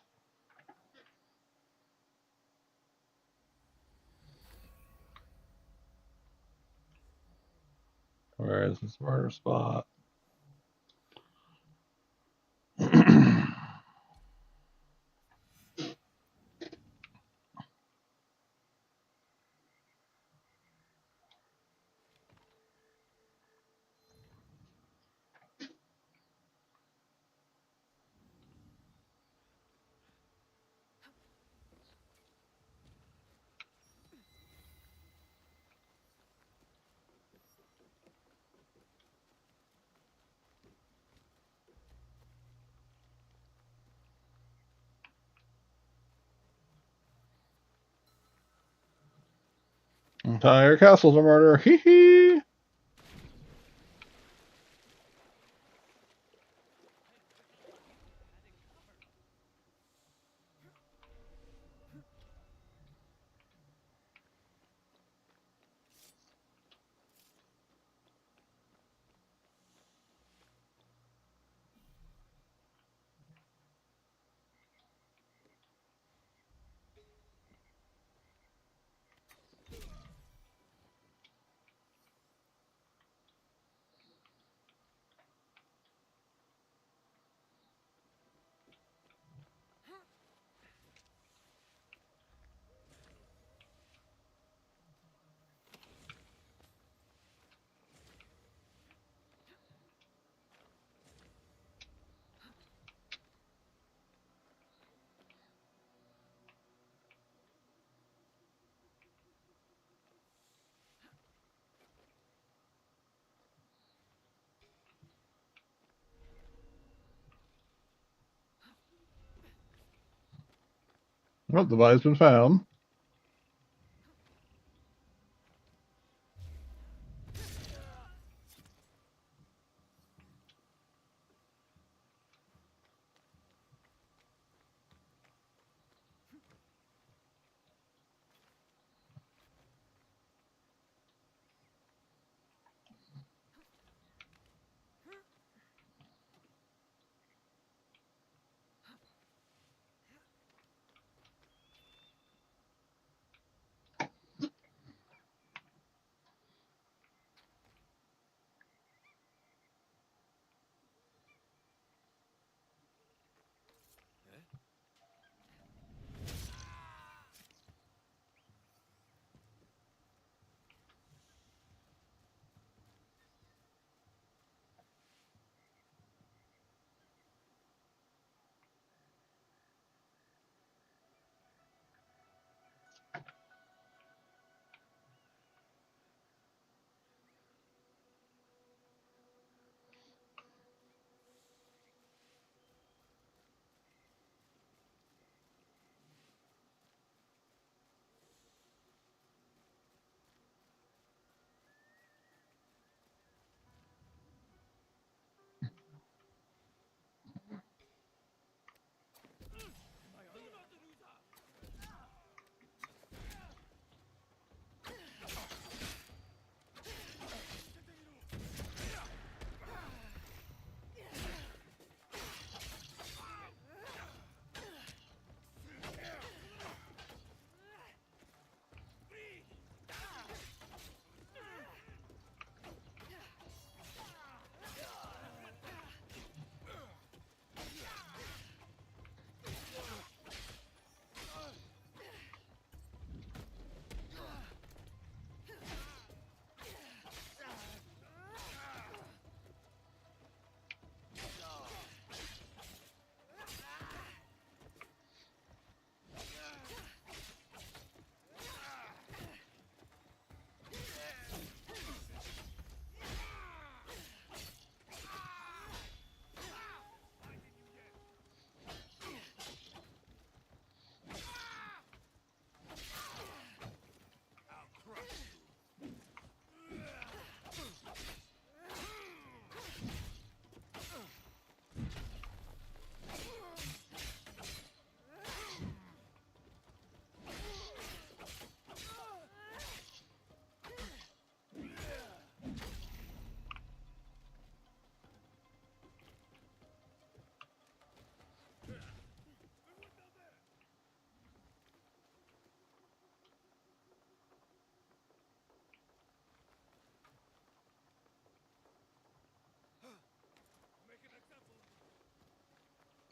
Where is this murder spot? Entire castle's a murder. Hee hee. Well, the body's been found.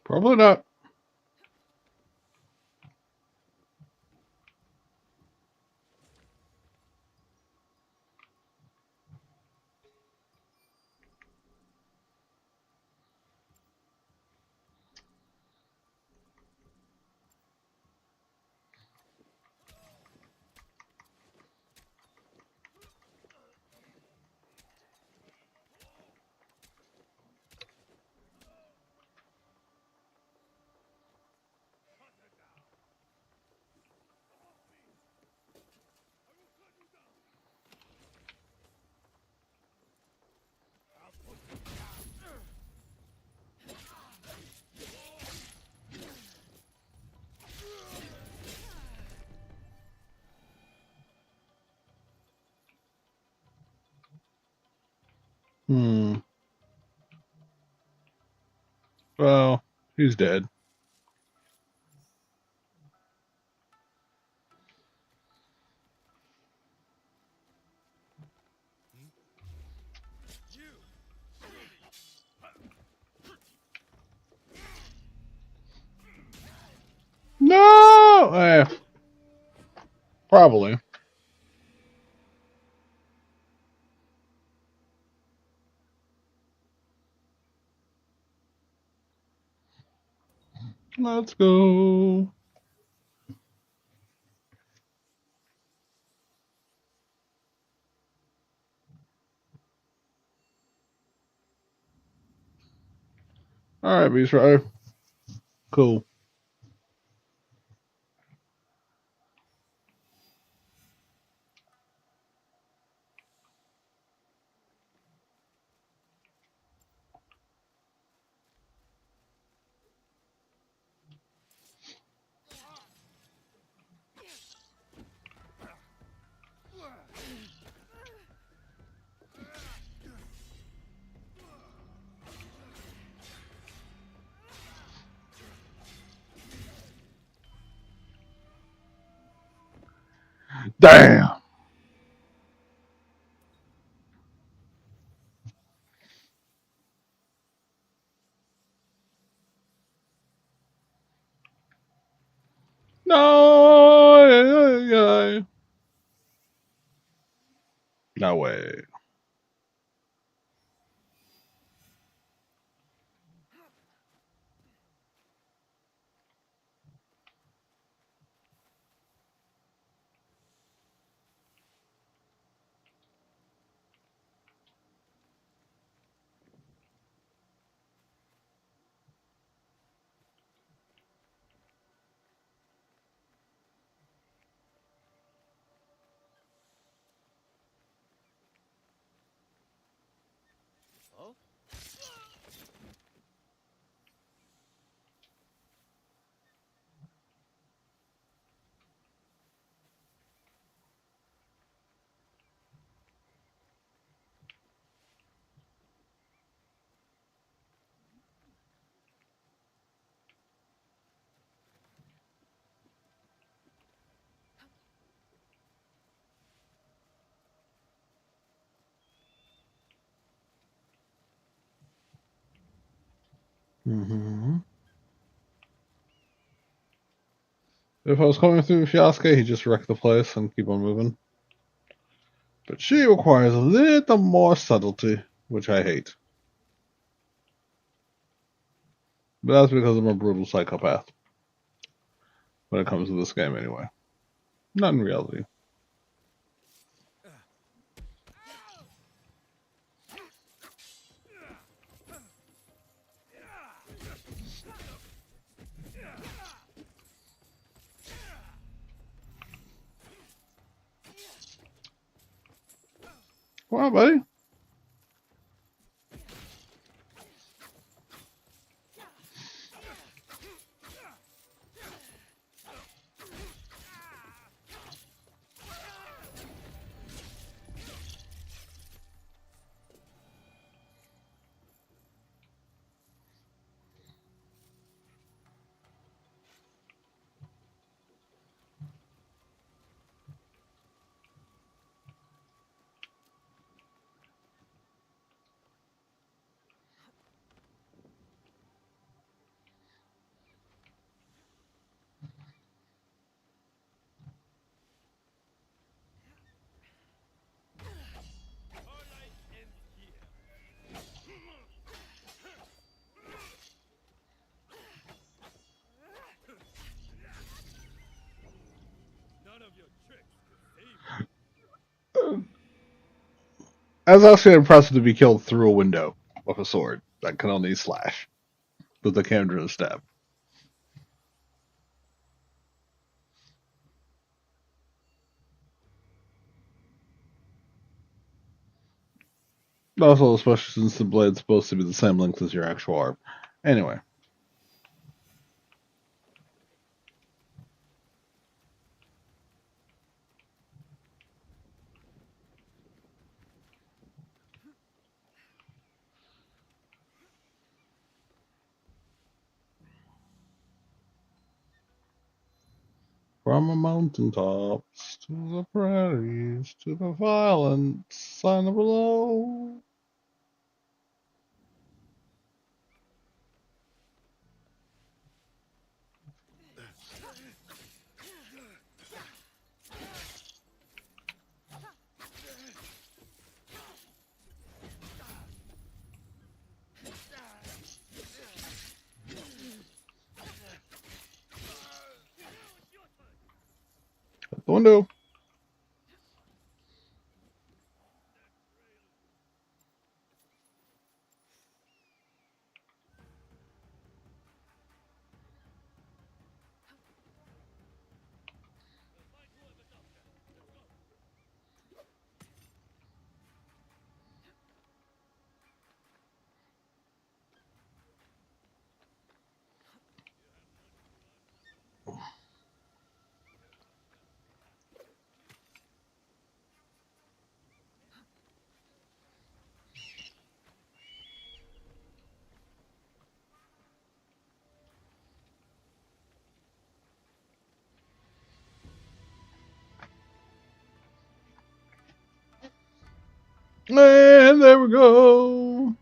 Probably not. Hmm. Well, he's dead. No! Probably. Let's go. Alright, Beast Rider. Cool. Damn! No! No way. Huh? Mm-hmm. If I was coming through Fiasca, he'd just wreck the place and keep on moving. But she requires a little more subtlety, which I hate. But that's because I'm a brutal psychopath. When it comes to this game, anyway. Not in reality. Come on, buddy. I was actually impressed to be killed through a window with a sword that can only slash with the Kandra stab. Also, especially since the blade's supposed to be the same length as your actual arm. Anyway. From the mountaintops to the prairies to the violent sign below. Out the window. And there we go.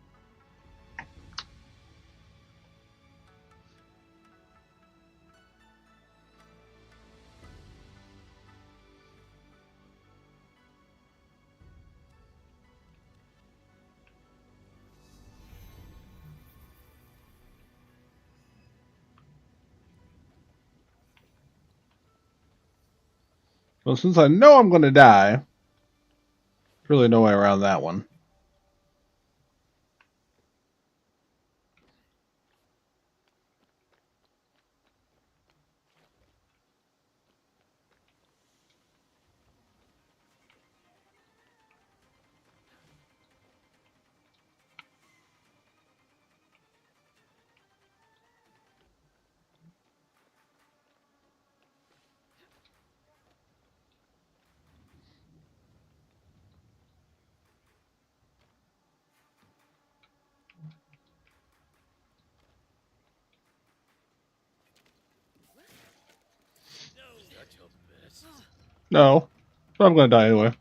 Well, since I know I'm going to die, there's really no way around that one. Such a mess. No. So I'm going to die anyway.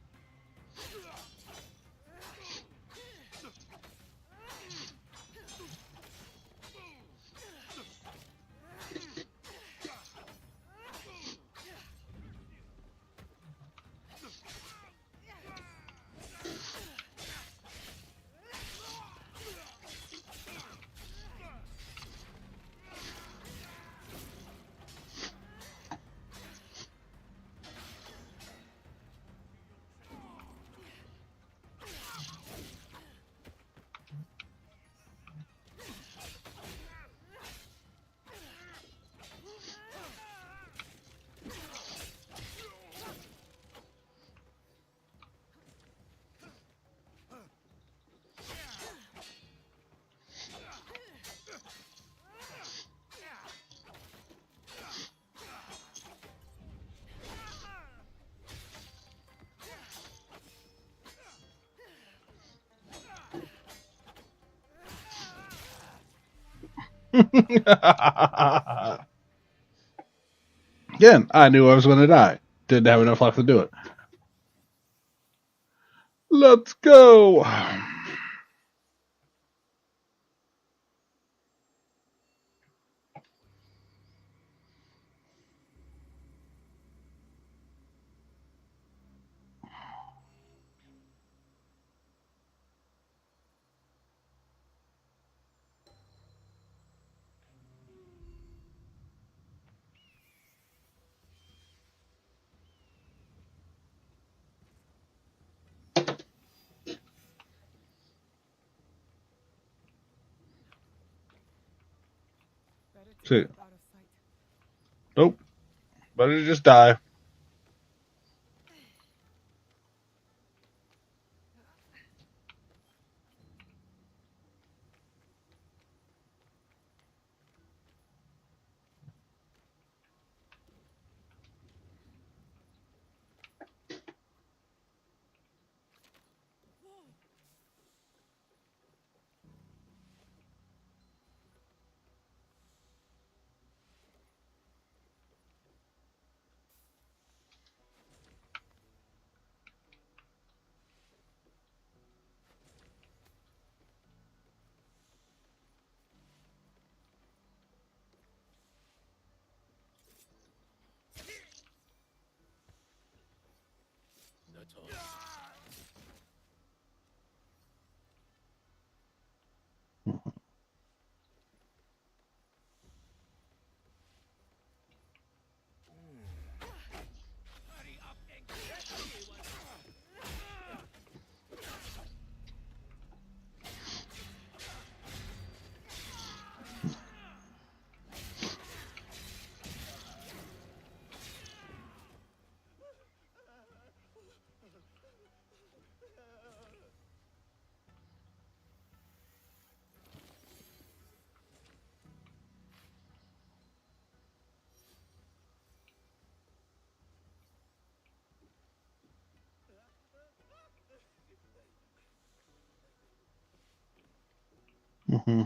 Again, I knew I was going to die. Didn't have enough life to do it. Let's go. Better to See, keep out of sight. nope. Better to just die. That's all. Hurry up and get me one. Mm-hmm.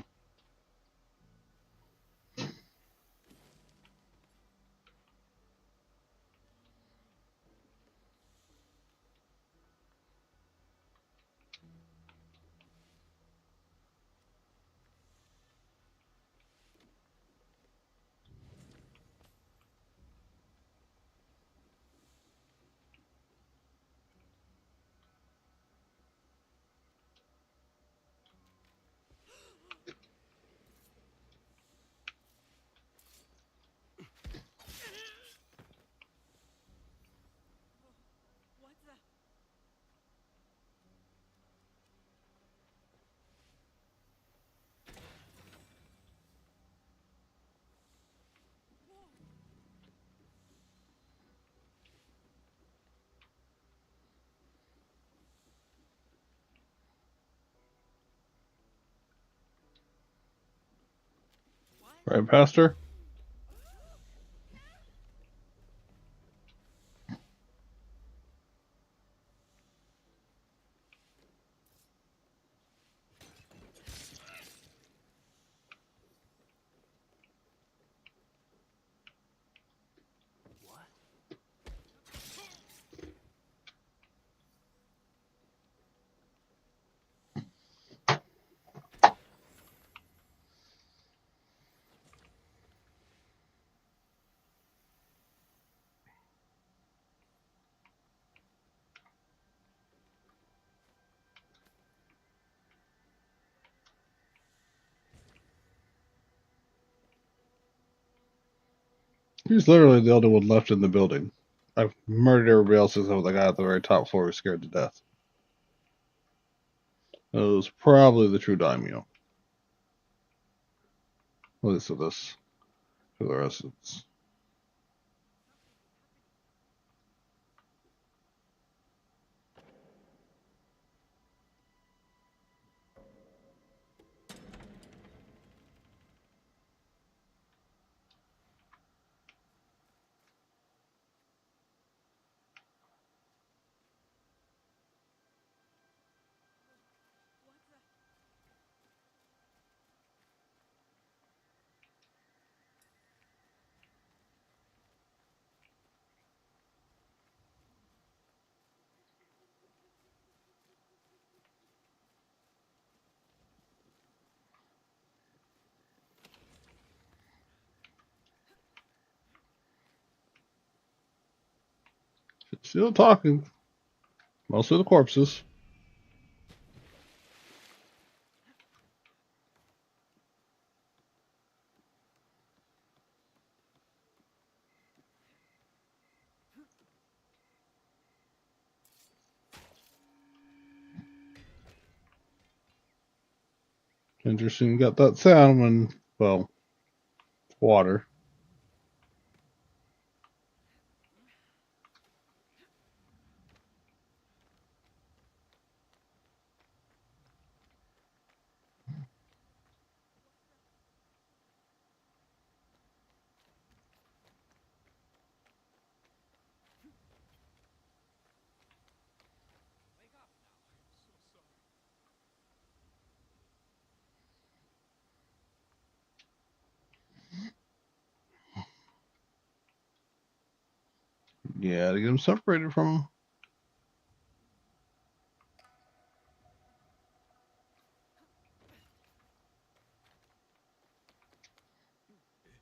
What's that? Right past her. What? He's literally the only one left in the building. I've murdered everybody else except the guy at the very top floor who's scared to death. That was probably the true daimyo. At least of this. For the rest, it's. What's that? Still talking. Mostly the corpses. Interesting, got that sound when, well, Water. Wake up now. I'm so sorry. Yeah, to get them separated from them. Someone there?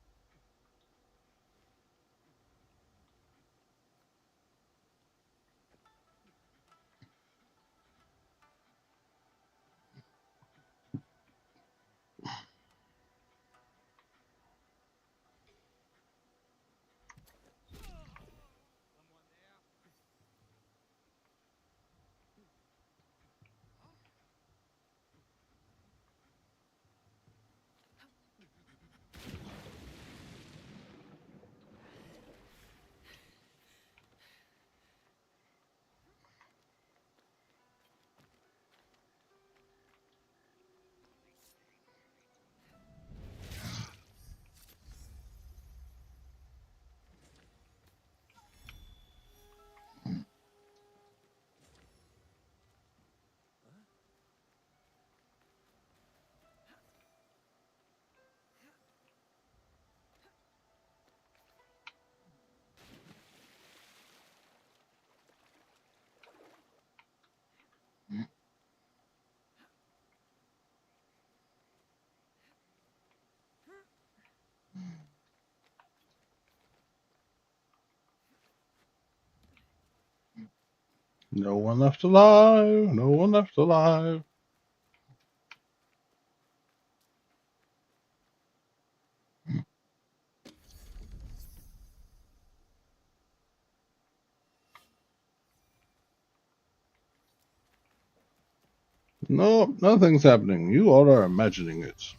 Huh? No one left alive. No one left alive. Nope, nothing's happening. You all are imagining it.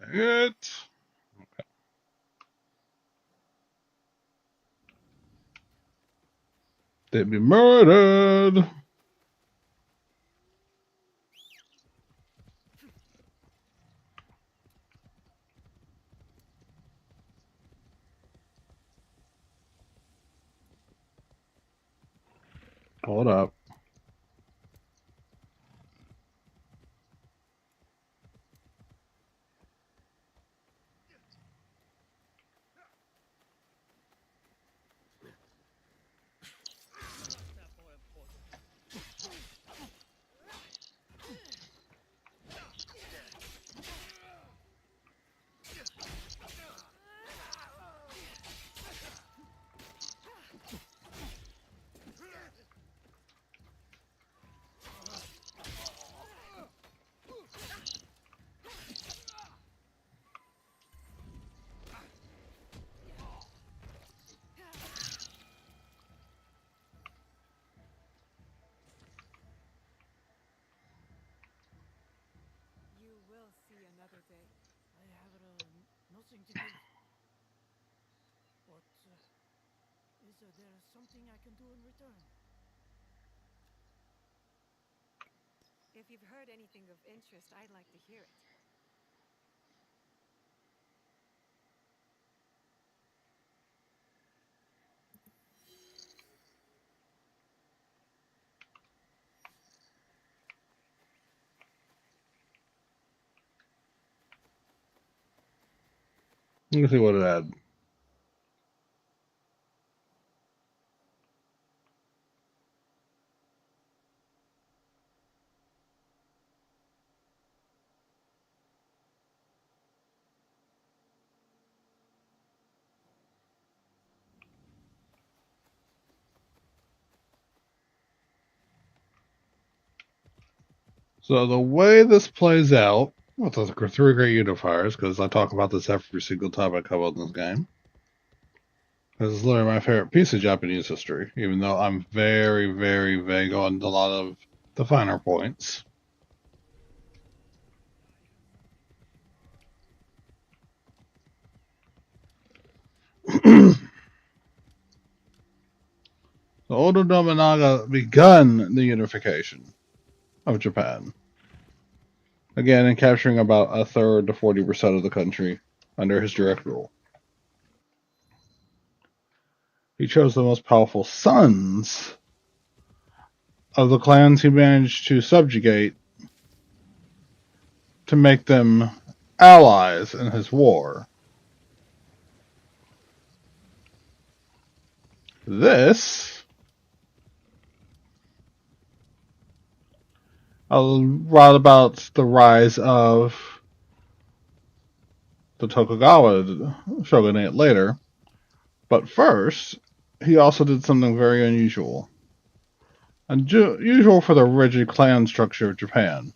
Dang it. They'd be murdered. Hold up. Not more important. You will see another day. I have nothing to give. But is there something I can do in return? If you've heard anything of interest, I'd like to hear it. Let me see what it had. So the way this plays out, with the three great unifiers, because I talk about this every single time I come on this game. This is literally my favorite piece of Japanese history, even though I'm very, very vague on a lot of the finer points. So Oda Nobunaga begun the unification of Japan. Again, in capturing about a third to 40% of the country under his direct rule. He chose the most powerful sons of the clans he managed to subjugate to make them allies in his war. This brought about the rise of the Tokugawa shogunate later. But first, he also did something very unusual. Unusual for the rigid clan structure of Japan.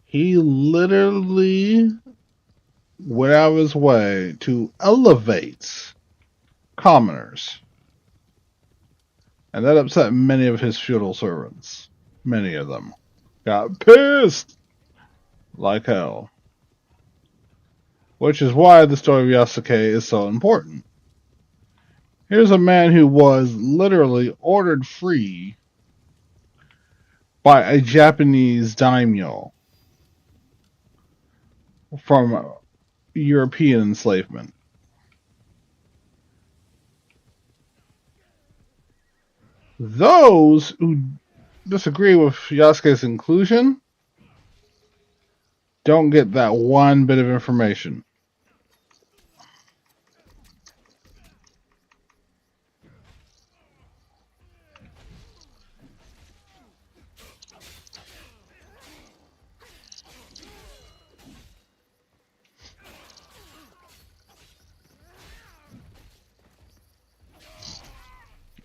He literally went out of his way to elevate commoners. And that upset many of his feudal servants. Many of them got pissed like hell. Which is why the story of Yasuke is so important. Here's a man who was literally ordered free by a Japanese daimyo from European enslavement. Those who disagree with Yasuke's inclusion don't get that one bit of information.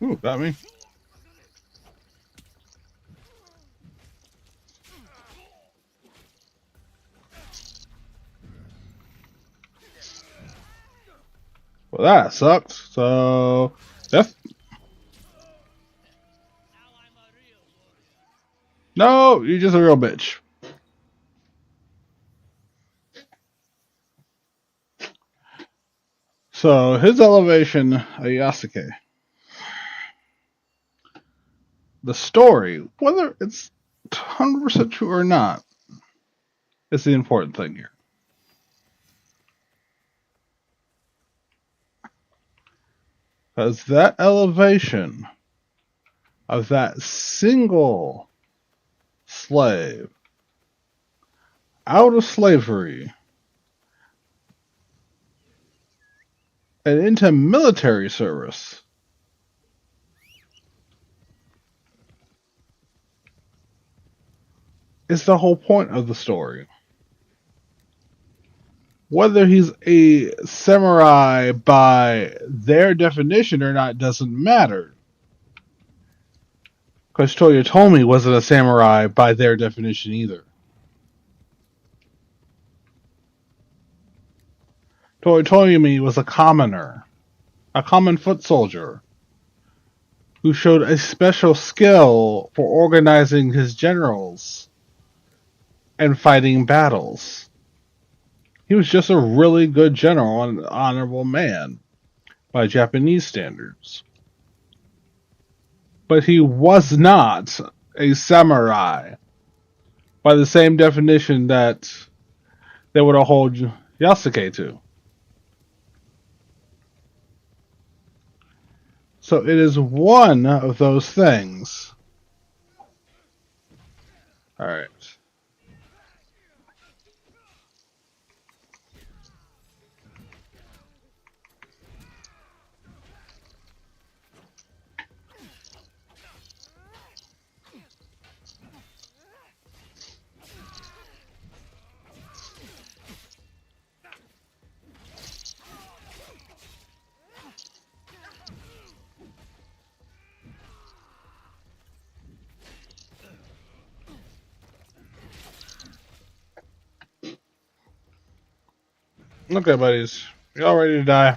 Ooh, got me. Well, that sucks. So, death. No, you're just a real bitch. So, his elevation of Yasuke. The story, whether it's 100% true or not, is the important thing here. Because that elevation of that single slave out of slavery and into military service is the whole point of the story. Whether he's a samurai by their definition or not doesn't matter. Because Toyotomi wasn't a samurai by their definition either. Toyotomi was a commoner, a common foot soldier, who showed a special skill for organizing his generals and fighting battles. He was just a really good general and honorable man by Japanese standards. But he was not a samurai by the same definition that they would hold Yasuke to. So it is one of those things. Alright. Okay, buddies. Y'all ready to die?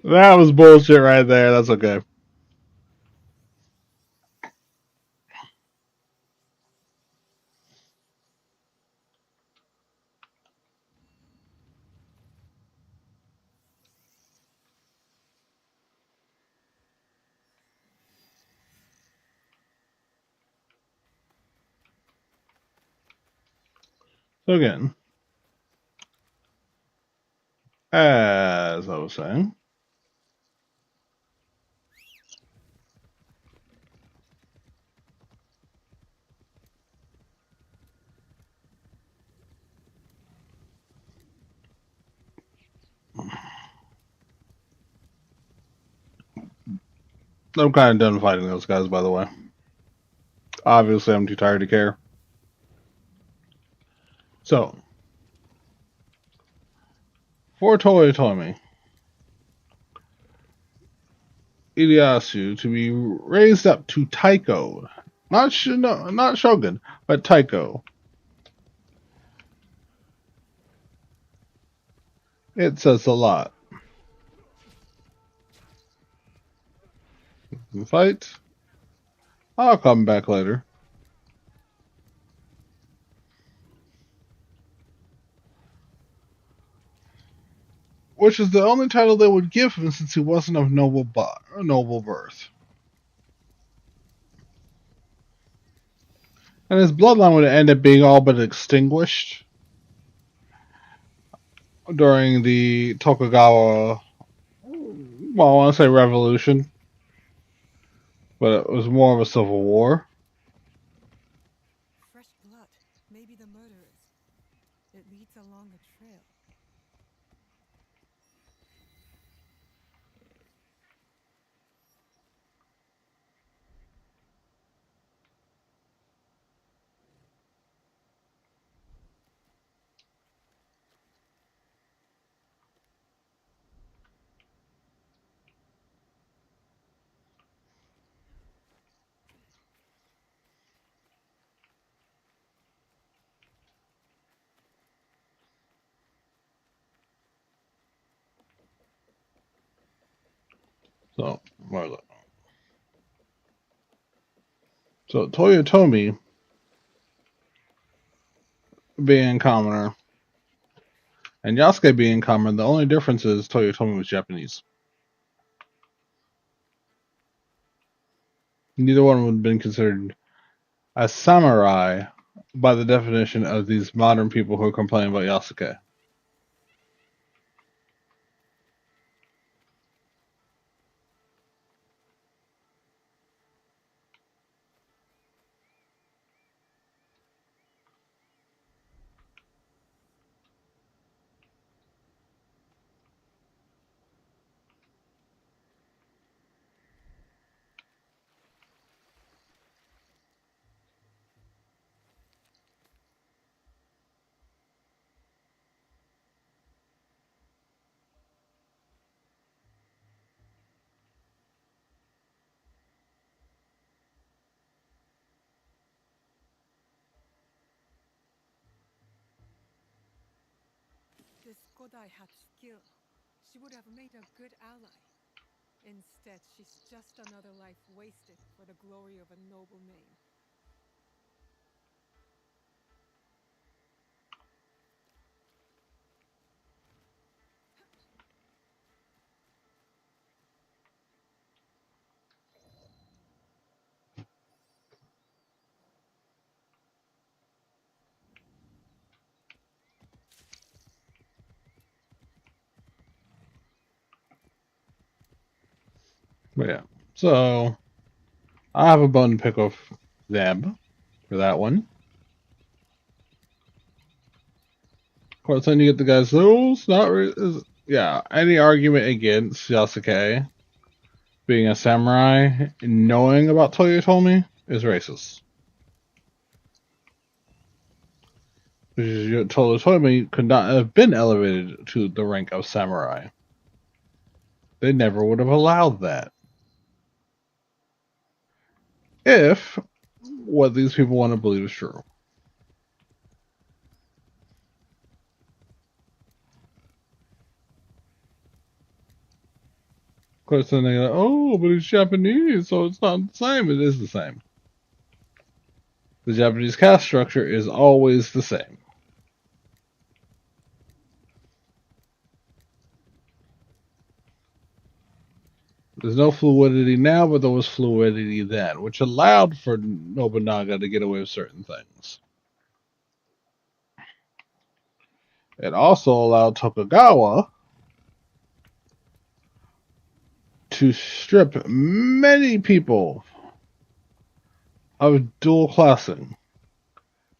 That was bullshit right there. That's okay. So again, as I was saying, I'm kind of done fighting those guys, by the way. Obviously, I'm too tired to care. So, for Toyotomi Ieyasu to be raised up to Taiko, not Shogun, but Taiko, it says a lot. Fight. I'll come back later. Which is the only title they would give him since he wasn't of noble birth. And his bloodline would end up being all but extinguished during the Tokugawa, well, I want to say revolution, but it was more of a civil war. Fresh blood. Maybe the murderers. It leads along a trail. So, where is it? So, Toyotomi being commoner and Yasuke being commoner, the only difference is Toyotomi was Japanese. Neither one would have been considered a samurai by the definition of these modern people who are complaining about Yasuke. This Kodai had skill. She would have made a good ally. Instead, she's just another life wasted for the glory of a noble name. But yeah, so I have a bone to pick with Zeb for that one. Of course, then you get the guys, oh, it's not. Yeah, any argument against Yasuke being a samurai and knowing about Toyotomi is racist. Because Toyotomi could not have been elevated to the rank of samurai. They never would have allowed that. If what these people want to believe is true. Of course, then they go, oh, but it's Japanese, so it's not the same. It is the same. The Japanese caste structure is always the same. There's no fluidity now, but there was fluidity then, which allowed for Nobunaga to get away with certain things. It also allowed Tokugawa to strip many people of dual classing.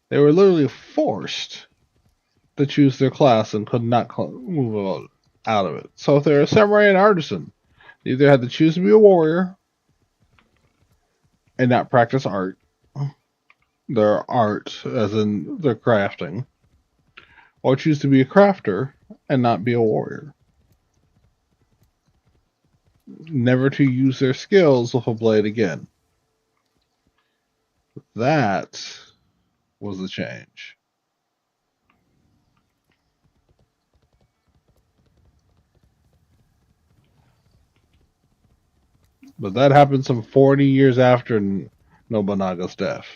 They were literally forced to choose their class and could not move out of it. So if they're a samurai and artisan, they either had to choose to be a warrior and not practice art, their art as in their crafting, or choose to be a crafter and not be a warrior. Never to use their skills with a blade again. That was the change. But that happened some 40 years after Nobunaga's death.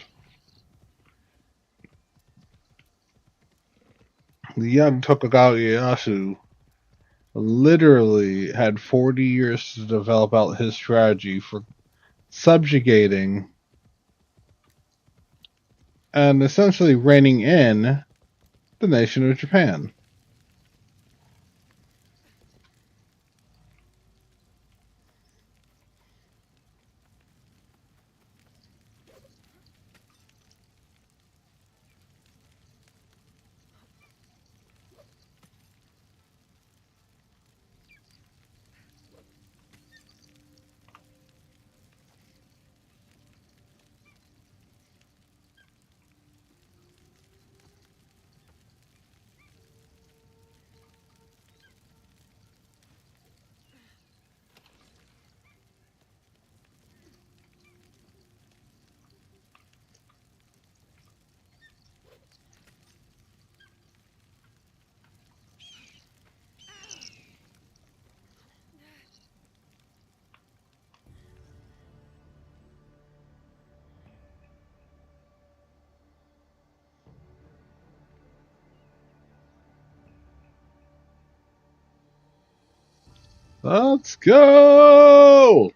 The young Tokugawa Ieyasu literally had 40 years to develop out his strategy for subjugating and essentially reining in the nation of Japan. Let's go!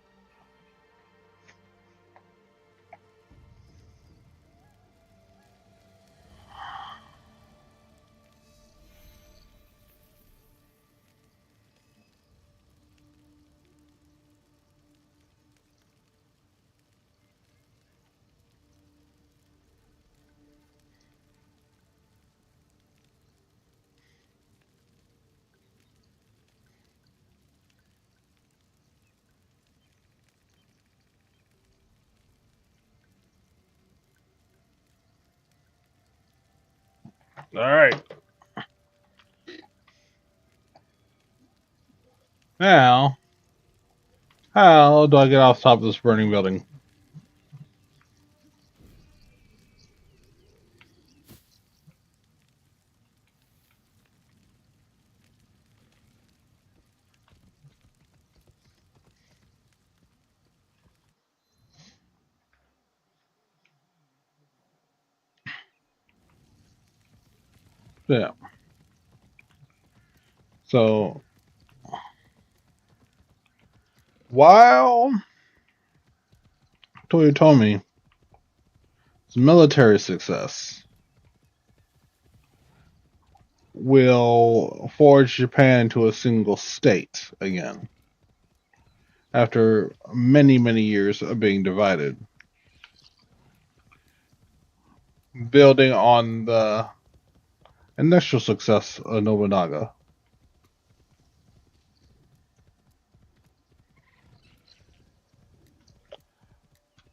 All right. Now, how do I get off top of this burning building? Yeah. So, while Toyotomi's military success will forge Japan into a single state again after many, many years of being divided, building on the initial success of Nobunaga.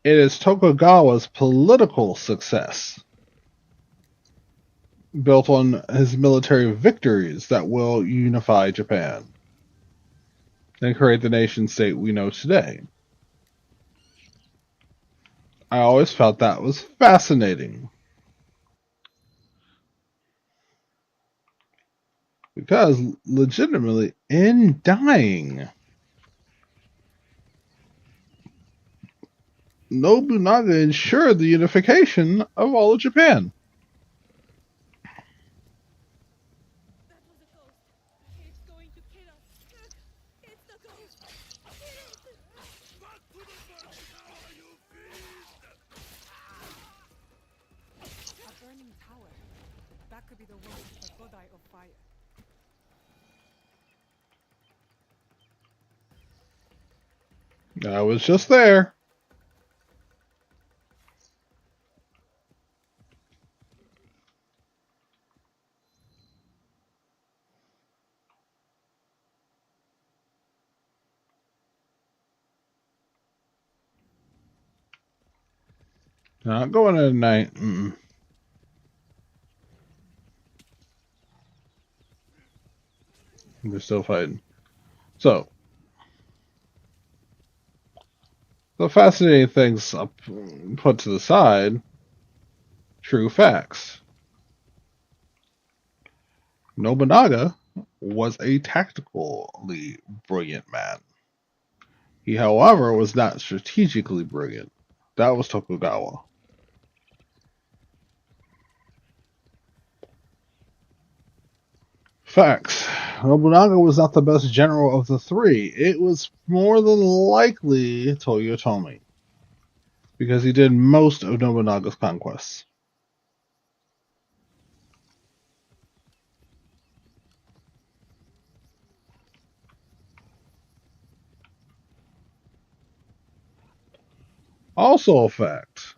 It is Tokugawa's political success, built on his military victories, that will unify Japan and create the nation state we know today. I always felt that was fascinating. Because, legitimately, in dying, Nobunaga ensured the unification of all of Japan. That was a ghost. It's going to kill us. Look, it's the ghost. Kill it. Back to the burning tower, you beast! A burning tower. That could be the work of the Godai of Fire. I was just there. Not going in at night. They're still fighting. So, the fascinating things put to the side, true facts. Nobunaga was a tactically brilliant man. He, however, was not strategically brilliant. That was Tokugawa. Facts. Nobunaga was not the best general of the three. It was more than likely Toyotomi, because he did most of Nobunaga's conquests. Also a fact.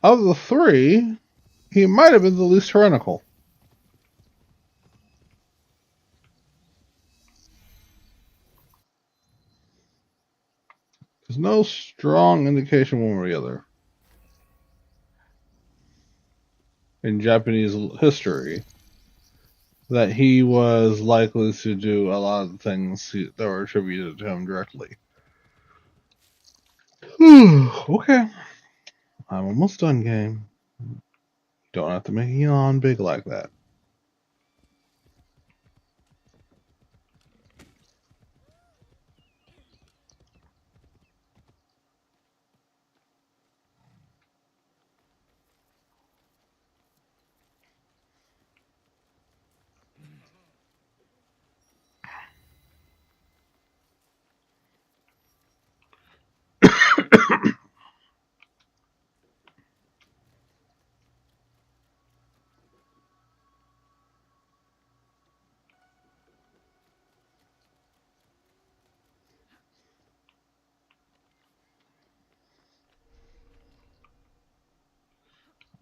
Of the three, he might have been the least tyrannical. There's no strong indication one way or the other in Japanese history that he was likely to do a lot of the things that were attributed to him directly. Okay. I'm almost done, game. Don't have to make it yawn big like that.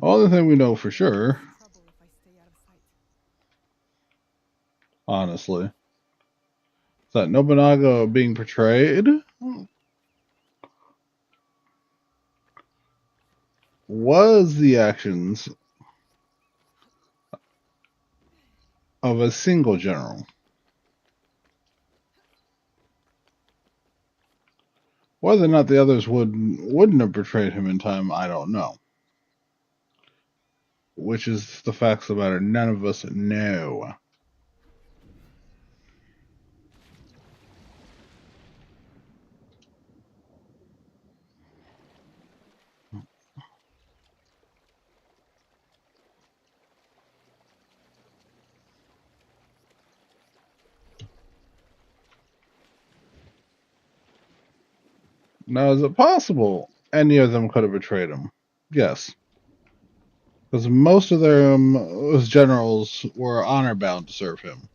Only thing we know for sure, Trouble if I stay out of sight. honestly, is that Nobunaga being portrayed was the actions of a single general. Whether or not the others wouldn't have portrayed him in time, I don't know. Which is the facts of the matter. None of us know. Now, is it possible any of them could have betrayed him? Yes. Because most of them, his generals, were honor bound to serve him.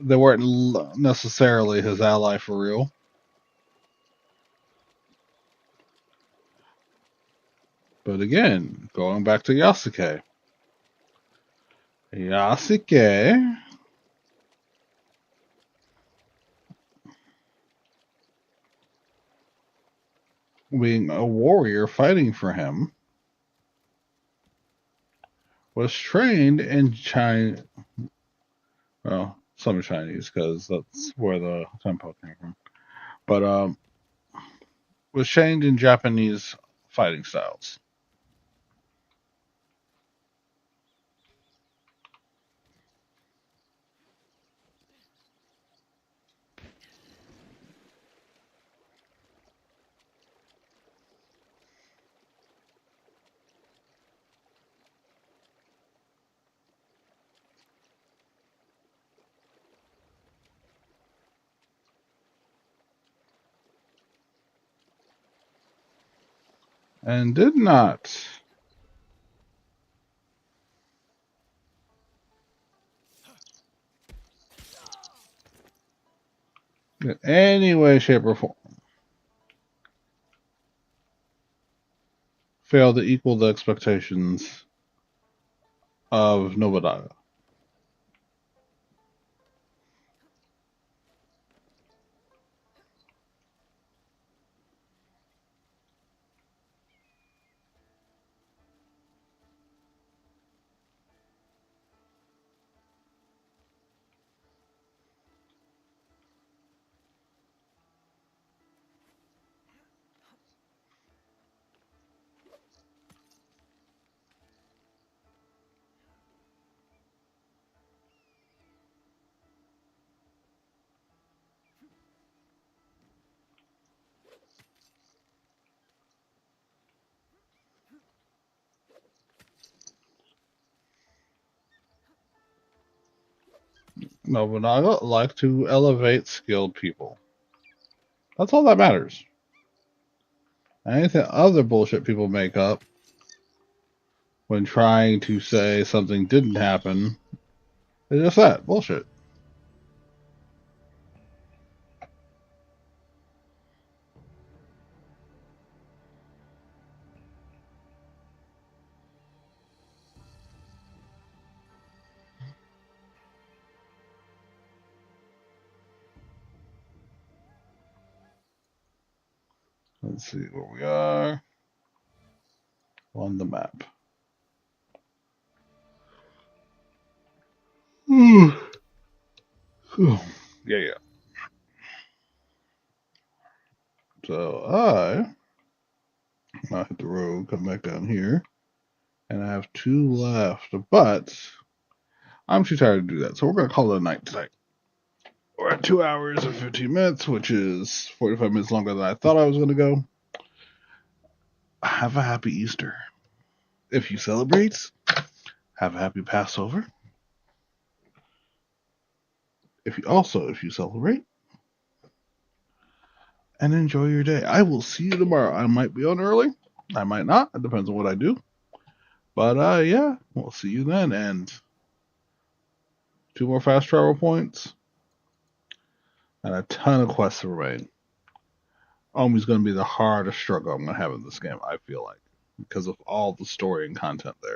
They weren't necessarily his ally for real. But again, going back to Yasuke, Yasuke, being a warrior fighting for him, was trained in China. Well, some Chinese, because that's where the tempo came from. But was trained in Japanese fighting styles. And did not in any way, shape, or form fail to equal the expectations of Nobunaga. Nobunaga liked to elevate skilled people. That's all that matters. Anything other bullshit people make up when trying to say something didn't happen is just that bullshit. Let's see where we are on the map. Yeah. So I hit the road, come back down here, and I have 2 left, but I'm too tired to do that, so we're going to call it a night tonight. We're at 2 hours and 15 minutes, which is 45 minutes longer than I thought I was going to go. Have a happy Easter. If you celebrate, have a happy Passover. If you celebrate, and enjoy your day. I will see you tomorrow. I might be on early. I might not. It depends on what I do. But yeah, we'll see you then. And 2 more fast travel points. And a ton of quests to remain. Omi's going to be the hardest struggle I'm going to have in this game, I feel like. Because of all the story and content there.